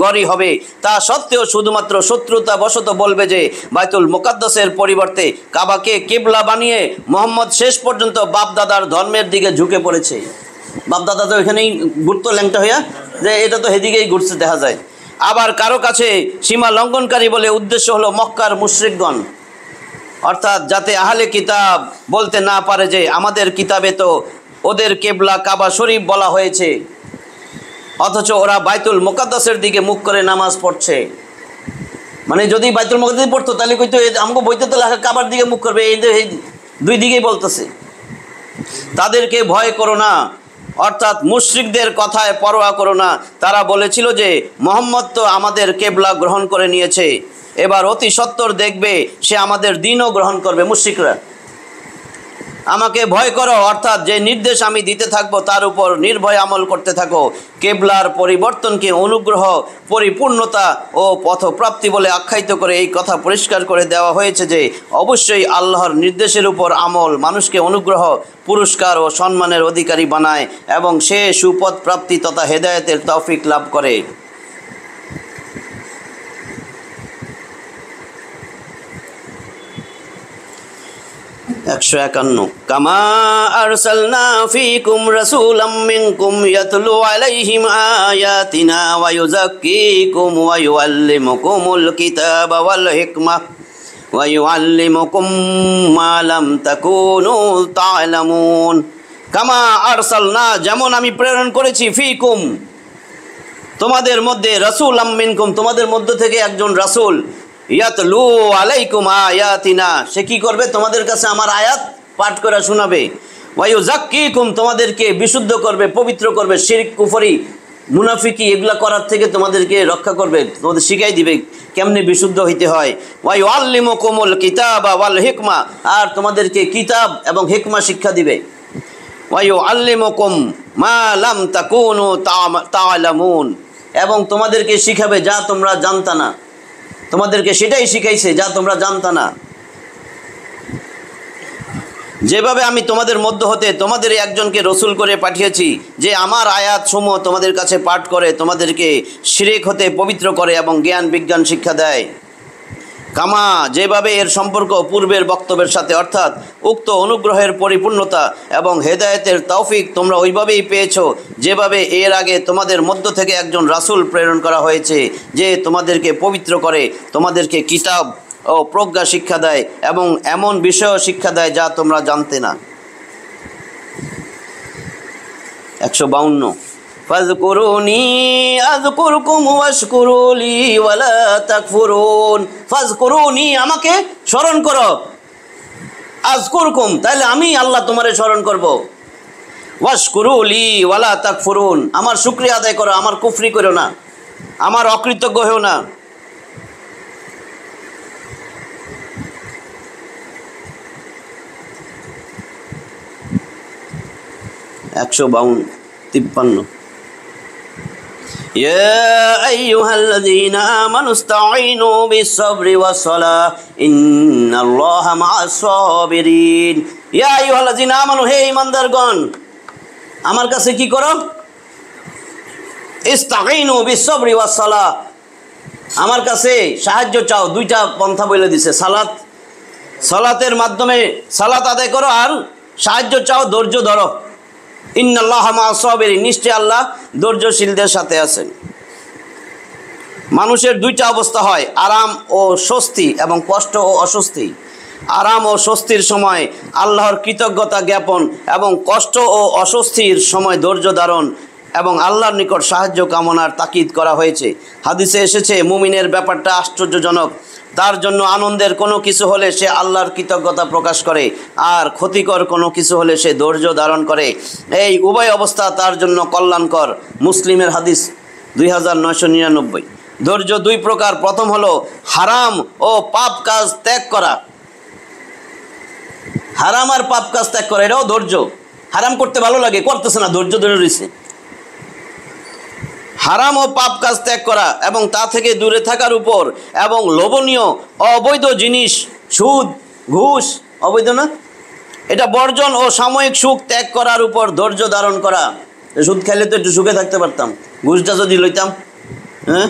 গড়ই হবে। তা সত্ত্বেও শুধুমাত্র শত্রুতা বশত বলবে যে বাইতুল মুকাদ্দাসের পরিবর্তে কাবাকে কেবলা বানিয়ে মোহাম্মদ শেষ পর্যন্ত বাপদাদার ধর্মের দিকে ঝুঁকে পড়েছে। বাপদাদা তো এখানেই ঘুরতো ল্যাংটা হইয়া, যে এটা তো সেদিকেই ঘুরছে দেখা যায়। আবার কারো কাছে সীমা লঙ্ঘনকারী বলে উদ্দেশ্য হলো মক্কার মুশরিকগণ, অর্থাৎ যাতে আহলে কিতাব বলতে না পারে যে আমাদের কিতাবে তো ওদের কেবলা কাবা শরীফ বলা হয়েছে, অথচ ওরা বাইতুল মুকাদ্দাসের দিকে মুখ করে নামাজ পড়ছে। মানে যদি বাইতুল মুকাদ্দাস পড়তো তাহলে কইতো আমাকে বইতে তো লেখা কাবার দিকে মুখ করবে, এই দুই দিকেই বলতেছে। তাদেরকে ভয় করো না, অর্থাৎ মুশরিকদের কথায় পরোয়া করো না। তারা বলেছিল যে মুহাম্মদ তো আমাদের কেবলা গ্রহণ করে নিয়েছে, এবার অতি সত্বর দেখবে সে আমাদের দিনও গ্রহণ করবে। মুশরিকরা আমাকে ভয় করো, অর্থাৎ যে নির্দেশ আমি দিতে থাকবো তার উপর নির্ভয় আমল করতে থাকো। কেবলার পরিবর্তনকে অনুগ্রহ, পরিপূর্ণতা ও পথপ্রাপ্তি বলে আখ্যায়িত করে এই কথা পরিষ্কার করে দেওয়া হয়েছে যে অবশ্যই আল্লাহর নির্দেশের উপর আমল মানুষকে অনুগ্রহ, পুরস্কার ও সম্মানের অধিকারী বানায় এবং সে সুপথ প্রাপ্তি তথা হেদায়েতের তৌফিক লাভ করে। 151 কামা আরসালনা ফীকুম রাসূলাম মিনকুম ইয়াতলু আলাইহিম আয়াতিনা ওয়া ইউযাক্কিকুম ওয়া ইউআল্লিমুকুমুল কিতাবা ওয়াল হিকমাহ ওয়া ইউআল্লিমুকুম মা লাম তাকুনু তা'লামুন। কামা আরসালনা যেমন আমি প্রেরণ করেছি, ফীকুম তোমাদের মধ্যে, রাসূলাম মিনকুম তোমাদের মধ্য থেকে একজন রাসূল, ইয়াতলু আলাইকুম আয়াতিনা সে কি করবে তোমাদের কাছে আমার আয়াত পাঠ করে শোনাবে, ওয়া ইউযাক্কিকুম তোমাদেরকে বিশুদ্ধ করবে, পবিত্র করবে, শিরক কুফরি মুনাফিকি এগুলা করার থেকে তোমাদেরকে রক্ষা করবে, তোমাদের শিখাই দিবে কেমনে বিশুদ্ধ হইতে হয়। ওয়া ইউআল্লিমুকুমুল কিতাবা ওয়াল হিকমা আর তোমাদেরকে কিতাব এবং হিকমা শিক্ষা দিবে। ওয়া ইউআল্লিমুকুম মা লাম তাকুনু তা'লামুন এবং তোমাদেরকে শিখাবে যা তোমরা জানতা না, তোমাদেরকে সেটাই শিখাইছে যা তোমরা জানতা না। যেভাবে আমি তোমাদের মধ্য হতে তোমাদের একজনকে রসুল করে পাঠিয়েছি যে আমার আয়াত সমূহ তোমাদের কাছে পাঠ করে তোমাদেরকে শিরক হতে পবিত্র করে এবং জ্ঞান বিজ্ঞান শিক্ষা দেয়। কামা যেভাবে এর সম্পর্ক পূর্বের বক্তব্যের সাথে, অর্থাৎ উক্ত অনুগ্রহের পরিপূর্ণতা এবং হেদায়েতের তৌফিক তোমরা ওইভাবেই পেয়েছো যেভাবে এর আগে তোমাদের মধ্য থেকে একজন রাসূল প্রেরণ করা হয়েছে যে তোমাদেরকে পবিত্র করে, তোমাদেরকে কিতাব ও প্রজ্ঞা শিক্ষা দেয় এবং এমন বিষয় শিক্ষা দেয় যা তোমরা জানতে না। 152 ফাযকুরুনি আযকুরকুম ওয়াশকুরু লি ওয়ালা তাকফুরুন। ফাযকুরুনি, আমাকে স্মরণ করো, আযকুরকুম, তাহলে আমি আল্লাহ তোমারে স্মরণ করব, ওয়াশকুরু লি ওয়ালা তাকফুরুন, আমার শুকরিয়া আদায় করো, আমার কুফরি করো না, আমার অকৃতজ্ঞ হও না। একশো 53 ইয়া আইয়ুহাল্লাযীনা আমানুস্তাঈনু বিস-সাবরি ওয়াস-সালাহ ইন্নাল্লাহা মা'আস-সাবিরিন। ইয়া আইয়ুহাল্লাযীনা আমানু, হে ঈমানদারগণ, আমার কাছে কি করো? ইস্তাঈনু বিস-সাবরি ওয়াস-সালাহ, আমার কাছে সাহায্য চাও। দুইটা পন্থা বলে দিছে, সালাতের মাধ্যমে সালাত আদায় করো আর সাহায্য চাও, ধৈর্য ধরো। ইন্নাল্লাহা মা'আস-সাবিরিন, নিশ্চয় আল্লাহ ধৈর্যশীলদের সাথে আছেন। মানুষের দুইটা অবস্থা হয়, আরাম ও স্বস্তি এবং কষ্ট ও অস্বস্তি। আরাম ও স্বস্তির সময় আল্লাহর কৃতজ্ঞতা জ্ঞাপন এবং কষ্ট ও অস্বস্তির সময় ধৈর্য ধারণ এবং আল্লাহর নিকট সাহায্য কামনার তাকিদ করা হয়েছে। হাদিসে এসেছে, মুমিনের ব্যাপারটা আশ্চর্যজনক। তার জন্য আনন্দের কোনো কিছু হলে সে আল্লাহর কৃতজ্ঞতা প্রকাশ করে, আর ক্ষতিকর কোনো কিছু হলে সে ধৈর্য ধারণ করে। এই উভয় অবস্থা তার জন্য কল্যাণকর। মুসলিমের হাদিস 2999। ধৈর্য দুই প্রকার। প্রথম হলো হারাম ও পাপ কাজ ত্যাগ করা। হারাম আর পাপ কাজ ত্যাগ করা, এটাও ধৈর্য। হারাম করতে ভালো লাগে, করতেছে না, ধৈর্য ধরে রয়েছে। হারাম ও পাপ কাজ ত্যাগ করা এবং তা থেকে দূরে থাকার উপর, এবং লোভনীয় অবৈধ জিনিস, সুদ, ঘুষ, অবৈধ না, এটা বর্জন ও সাময়িক সুখ ত্যাগ করার উপর ধৈর্য ধারণ করা। সুদ খাইলে তো একটু সুখে থাকতে পারতাম, ঘুষটা যদি লইতাম। হ্যাঁ।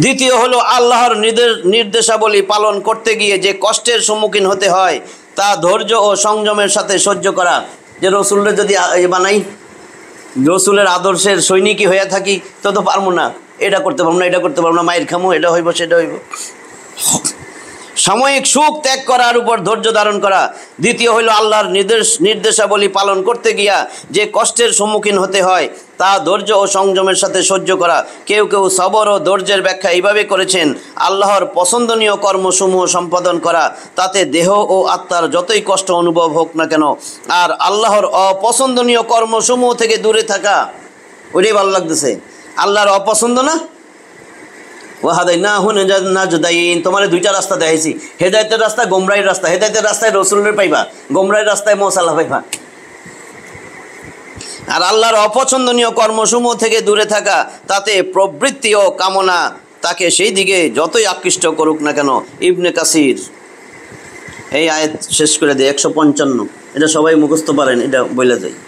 দ্বিতীয় হলো আল্লাহর নির্দেশাবলী পালন করতে গিয়ে যে কষ্টের সম্মুখীন হতে হয় তা ধৈর্য ও সংযমের সাথে সহ্য করা। যে রসুলের যদি বানাই, রসুলের আদর্শের সৈনিকই হয়ে থাকি, তো পারবো না, এটা করতে পারবো না, এটা করতে পারবো না, মায়ের খামো, এটা হইব, সেটা হইব। সাময়িক সুখ ত্যাগ করার উপর ধৈর্য ধারণ করা। দ্বিতীয় হইল আল্লাহর নির্দেশাবলী পালন করতে গিয়া যে কষ্টের সম্মুখীন হতে হয় তা ধৈর্য ও সংযমের সাথে সহ্য করা। কেউ কেউ সবর ও ধৈর্যের ব্যাখ্যা এইভাবে করেছেন, আল্লাহর পছন্দনীয় কর্মসমূহ সম্পাদন করা, তাতে দেহ ও আত্মার যতই কষ্ট অনুভব হোক না কেন, আর আল্লাহর অপছন্দনীয় কর্মসমূহ থেকে দূরে থাকা। ওইটাই ভালো লাগতেছে। আল্লাহর অপছন্দ না, তোমার দুইটা রাস্তা দেখাইছি, হেদায়েতের রাস্তা, গোমরাহির রাস্তা। হেদায়েতের রাস্তায় রসুলের পাইবা, গোমরাহির রাস্তায় মশাল্লাহ পাইবা। আর আল্লাহর অপছন্দনীয় কর্মসমূহ থেকে দূরে থাকা, তাতে প্রবৃত্তি ও কামনা তাকে সেই দিকে যতই আকৃষ্ট করুক না কেন। ইবনে কাসির এই আয়াত শেষ করে দেয় 155। এটা সবাই মুখস্থ পারেন, এটা বলে যায়।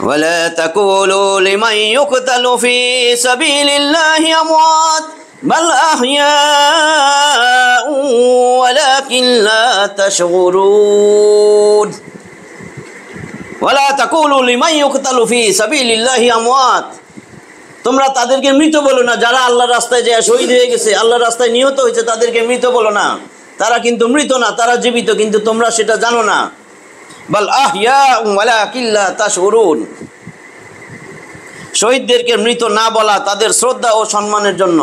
ولا تقولوا لمن يقتل في سبيل الله أموات بل أحياء ولكن لا تشعرون ولا تقولوا لمن يقتل في سبيل الله أموات। তোমরা তাদেরকে মৃত বলো না, যারা আল্লাহর রাস্তায় যায় শহীদ হয়ে গেছে, আল্লাহর রাস্তায় নিহত হয়েছে, তাদেরকে মৃত বলো না। তারা কিন্তু মৃত না, তারা জীবিত, কিন্তু তোমরা সেটা জানো না। বাল আহইয়া ওয়ালাকিন লা তাশউরুন। শহীদদেরকে মৃত না বলা তাদের শ্রদ্ধা ও সম্মানের জন্য।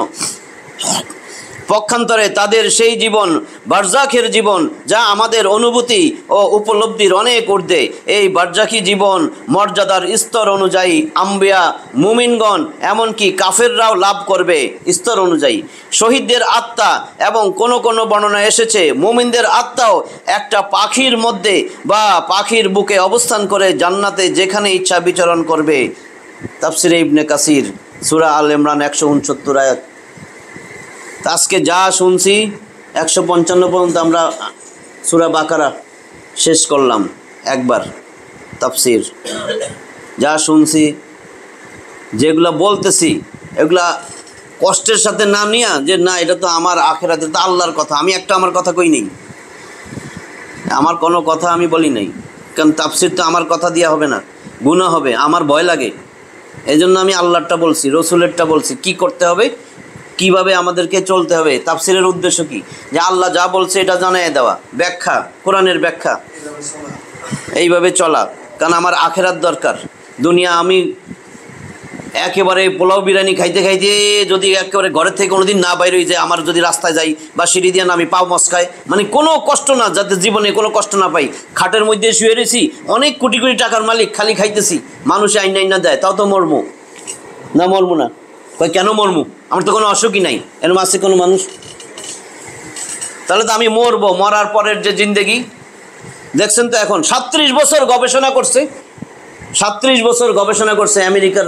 পক্ষান্তরে তাদের সেই জীবন বারজাখের জীবন, যা আমাদের অনুভূতি ও উপলব্ধির অনেক ঊর্ধ্বে। এই বারজাখী জীবন মর্যাদার স্তর অনুযায়ী আম্বিয়া, মুমিনগণ, এমনকি কাফেররাও লাভ করবে স্তর অনুযায়ী। শহীদদের আত্মা, এবং কোনো কোনো বর্ণনা এসেছে মুমিনদের আত্মাও একটা পাখির মধ্যে বা পাখির বুকে অবস্থান করে জান্নাতে যেখানে ইচ্ছা বিচরণ করবে। তাফসিরে ইবনে কাসির, সূরা আল ইমরান 169 আয়াত। আজকে যা শুনছি 155 পর্যন্ত আমরা সূরা বাকারা শেষ করলাম একবার তাফসির। যা শুনছি, যেগুলা বলতেছি, এগুলা কষ্টের সাথে না নিয়া যে না এটা তো আমার আখিরাতে, তো আল্লাহর কথা, আমি একটা আমার কথা কই নেই, আমার কোনো কথা আমি বলি নাই, কারণ তাফসির তো আমার কথা দিয়া হবে না, গুনাহ হবে, আমার ভয় লাগে। এই জন্য আমি আল্লাহরটা বলছি, রসুলেরটা বলছি, কি করতে হবে কিভাবে আমাদেরকে চলতে হবে। তাফসিরের উদ্দেশ্য কি? যে আল্লাহ যা বলছে এটা জানায় দেওয়া, ব্যাখ্যা, কোরআনের ব্যাখ্যা, এইভাবে চলা। কারণ আমার আখেরাত দরকার। দুনিয়া আমি একেবারে পোলাও বিরিয়ানি খাইতে খাইতে যদি একেবারে ঘরের থেকে কোনোদিন না বাইরে হয়ে যায়, আমার যদি রাস্তায় যাই বা সিঁড়ি দিয়ে নামি পাও মস্কায়, মানে কোনো কষ্ট না, যাতে জীবনে কোনো কষ্ট না পাই। খাটের মধ্যে শুয়ে রয়েছি, অনেক কোটি কোটি টাকার মালিক, খালি খাইতেছি, মানুষে আইনা আইনা দেয়, তাও তো মরমু না, মরমু না। কই কেন মরমু? আমার তো কোনো অসুখই নাই, এরম আছে কোনো মানুষ? তাহলে তো আমি মরবো। মরার পরের যে জিন্দেগি দেখছেন তো। এখন 37 বছর গবেষণা করছে, 37 বছর গবেষণা করছে আমেরিকার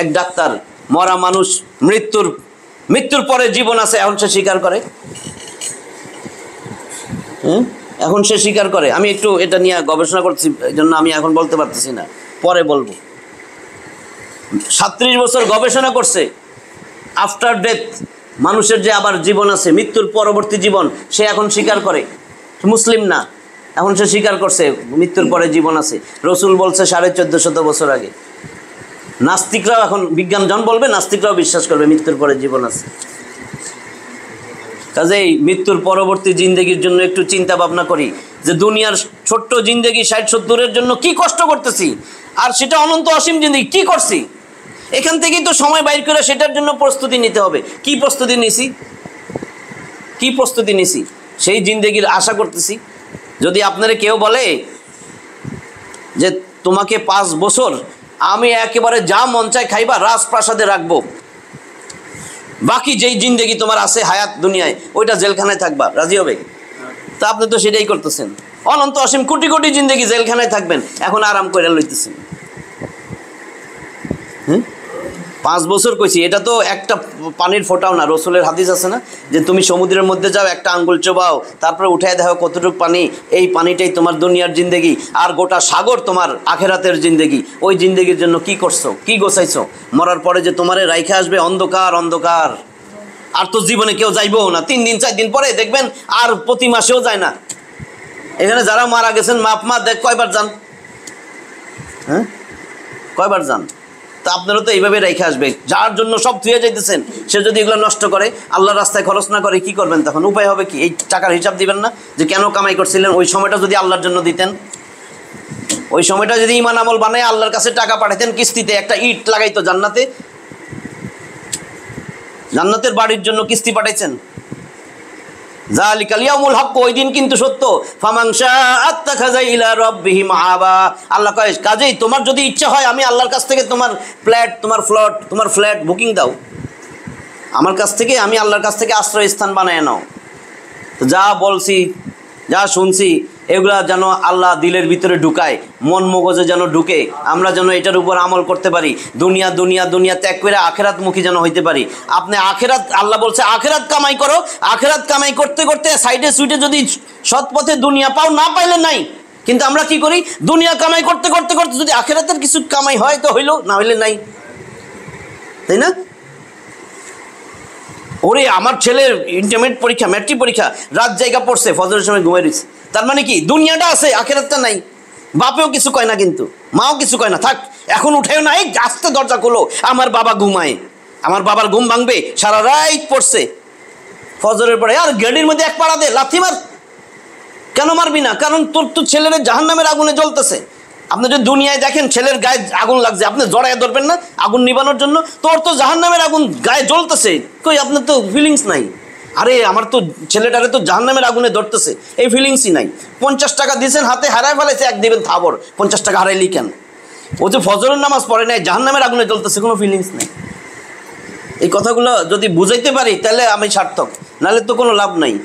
এক ডাক্তার, মরা মানুষ মৃত্যুর পরে জীবন আছে, এখন সে স্বীকার করে। এখন সে স্বীকার করে। আমি একটু এটা নিয়ে গবেষণা করছি, এই জন্য আমি এখন বলতে পারতেছি না, পরে বলবো। 37 বছর গবেষণা করছে, আফটার ডেথ মানুষের যে আবার জীবন আছে, মৃত্যুর পরবর্তী জীবন, সে এখন স্বীকার করে। মুসলিম না, এখন সে স্বীকার করছে মৃত্যুর পরে জীবন আছে। রসুল বলছে 1450 বছর আগে। নাস্তিকরাও এখন, বিজ্ঞান জন বলবে, নাস্তিকরাও বিশ্বাস করবে মৃত্যুর পরে জীবন আছে। কাজেই মৃত্যুর পরবর্তী জিন্দেগির জন্য একটু চিন্তা ভাবনা করি, যে দুনিয়ার ছোট্ট জিন্দেগি 60-70-এর জন্য কি কষ্ট করতেছি, আর সেটা অনন্ত অসীম জিন্দেগি কি করছি। এখান থেকেই তো সময় বাইর করে সেটার জন্য প্রস্তুতি নিতে হবে। কি প্রস্তুতি নিছি? কি প্রস্তুতি নিছি? সেই জিন্দেগির আশা করতেছি। যদি আপনারা কেউ বলে যে তোমাকে 5 বছর আমি একেবারে যা মন চায় খাইবা, রাজপ্রাসাদে রাখবো, বাকি যেই জিন্দেগি তোমার আছে হায়াত দুনিয়ায়, ওইটা জেলখানায় থাকবা, রাজি হবে? তা আপনি তো সেটাই করতেছেন। অনন্ত অসীম কোটি কোটি জিন্দেগি জেলখানায় থাকবেন, এখন আরাম করে লইতেছেন। 5 বছর কইছি, এটা তো একটা পানির ফোঁটাও না। রসুলের হাদিস আছে না, যে তুমি সমুদ্রের মধ্যে যাও, একটা আঙ্গুল চোবাও, তারপরে উঠায় দেখো কতটুকু পানি, এই পানিটাই তোমার দুনিয়ার জিন্দেগি, আর গোটা সাগর তোমার আখেরাতের জিন্দেগি। ওই জিন্দেগির জন্য কি করছো, কি গোছাইছো? মরার পরে যে তোমারে রাইখে আসবে অন্ধকার অন্ধকার, আর তো জীবনে কেউ যাইবও না। 3 দিন 4 দিন পরে দেখবেন আর প্রতি মাসেও যায় না। এখানে যারা মারা গেছেন মাপ দেখ কয়বার যান, কয়বার যান? তা আপনারা তো এইভাবে রেখে আসবে। যার জন্য সব ধুয়ে যাইতেছেন, সে যদি এগুলো নষ্ট করে, আল্লাহর রাস্তায় খরচ না করে, কি করবেন তখন? উপায় হবে কি? এই টাকার হিসাব দিবেন না, যে কেন কামাই করছিলেন? ওই সময়টা যদি আল্লাহর জন্য দিতেন, ওই সময়টা যদি ঈমান আমল বানায় আল্লাহর কাছে টাকা পাঠাতেন কিস্তিতে, একটা ইট লাগাইতো জান্নাতে, জান্নাতের বাড়ির জন্য কিস্তি পাঠাইছেন। যালিকাল ইয়াউমুল হক, ওই দিন কিন্তু সত্য। ফামান শাআ আত্তাখাযা ইলা রাব্বিহি মাআবা। আল্লাহ কয়, কাজেই তোমার যদি ইচ্ছা হয়, আমি আল্লাহর কাছ থেকে তোমার ফ্ল্যাট বুকিং দাও, আমার কাছ থেকে, আমি আল্লাহর কাছ থেকে আশ্রয়স্থান বানায় নাও। যা বলছি, যা শুনছি, এগুলা যেন আল্লাহ দিলের ভিতরে ঢুকায়, মন মগজে যেন ঢুকে, আমরা যেন এটার উপর আমল করতে পারি। দুনিয়া দুনিয়া দুনিয়া ত্যাগ করে আখেরাতমুখী যেন হইতে পারি। আপনি আখেরাত, আল্লাহ বলছে আখেরাত কামাই করো, আখেরাত কামাই করতে করতে সাইডে সুইডে যদি সৎ পথে দুনিয়া পাও, না পাইলে নাই। কিন্তু আমরা কি করি? দুনিয়া কামাই করতে করতে করতে যদি আখেরাতের কিছু কামাই হয় তো হইলো, না হইলে নাই, তাই না? ওরে আমার ছেলের ইন্টারমিডিয়েট পরীক্ষা, ম্যাট্রিক পরীক্ষা, রাত জায়গা পড়ছে, ফজরের সময় ঘুমাই রয়েছে। তার মানে কি? দুনিয়াটা আছে, আখেরাতটা নাই। বাপেও কিছু কয় না, কিন্তু মাও কিছু কয় না, থাক এখন উঠেও না, এই আস্তে দরজা খোলো, আমার বাবা ঘুমায়। আমার বাবার ঘুম ভাঙবে, সারা রাত পড়ছে, ফজরের পরে আর গাড়ির মধ্যে এক পাড়া দে, লাথি মার। কেন মারবি না? কারণ তোর তো ছেলের জাহান্নামের আগুনে জ্বলতেছে। আপনি যদি দুনিয়ায় দেখেন ছেলের গায়ে আগুন লাগছে, আপনি জড়াইয়া ধরবেন না আগুন নিবানোর জন্য? তোর তো জাহান্নামের আগুন গায়ে জ্বলতেছে, কই আপনার তো ফিলিংস নাই। আরে আমার তো ছেলেটারে তো জাহান্নামের আগুনে ধরতেছে, এই ফিলিংসই নাই। 50 টাকা দিয়েছেন, হাতে হারায় ফেলেছে, এক দিবেন থাবর, 50 টাকা হারাইলি কেন? ও যে ফজরের নামাজ পড়ে নাই, জাহান্নামের আগুনে জ্বলতেছে, কোনো ফিলিংস নেই। এই কথাগুলো যদি বুঝাইতে পারি তাহলে আমি সার্থক, নাহলে তো কোনো লাভ নাই।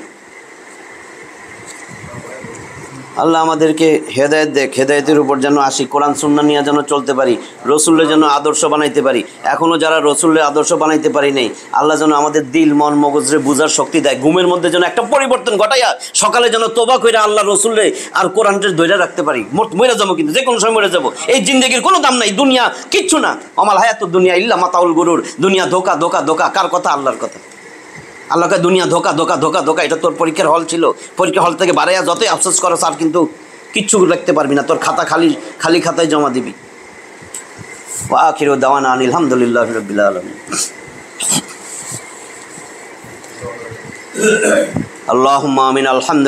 আল্লাহ আমাদেরকে হেদায়েত দেখ, হেদায়েতের উপর যেন আসি, কোরআন সুন্নাহ নিয়ে যেন চলতে পারি, রসুলের যেন আদর্শ বানাইতে পারি। এখনও যারা রসুলের আদর্শ বানাইতে পারি নাই, আল্লাহ যেন আমাদের দিল মন মগজরে বুঝার শক্তি দেয়। ঘুমের মধ্যে যেন একটা পরিবর্তন ঘটাইয়া সকালে যেন তোবা কইরা আল্লাহ রসুলে আর কোরআনটা ধরে রাখতে পারি। মরে যাবো, কিন্তু যে কোনো সময় মরে যাবো। এই জিন্দেগির কোনো দাম নাই, দুনিয়া কিচ্ছু না। আমাল হায়াতুদ দুনিয়া ইল্লা মাতাউল গুরুর। দুনিয়া ধোকা ধোকা ধোকা। কার কথা? আল্লাহর কথা। আল্লাহকে দুনিয়া ধোকা ধোকা ধোকা ধোকা। এটা তোর পরীক্ষার হল ছিল, পরীক্ষার হল থেকে বাড়াইয়া যতই আফসোস করো স্যার, কিন্তু কিচ্ছু রাখতে পারবি না, তোর খাতা খালি খাতায় জমা দিবি। ওয়া আখিরু দাওয়ানা আনিল হামদুলিল্লাহি রাব্বিল আলামিন। আল্লাহুম্মা আমিন। আলহামদুলিল্লাহ।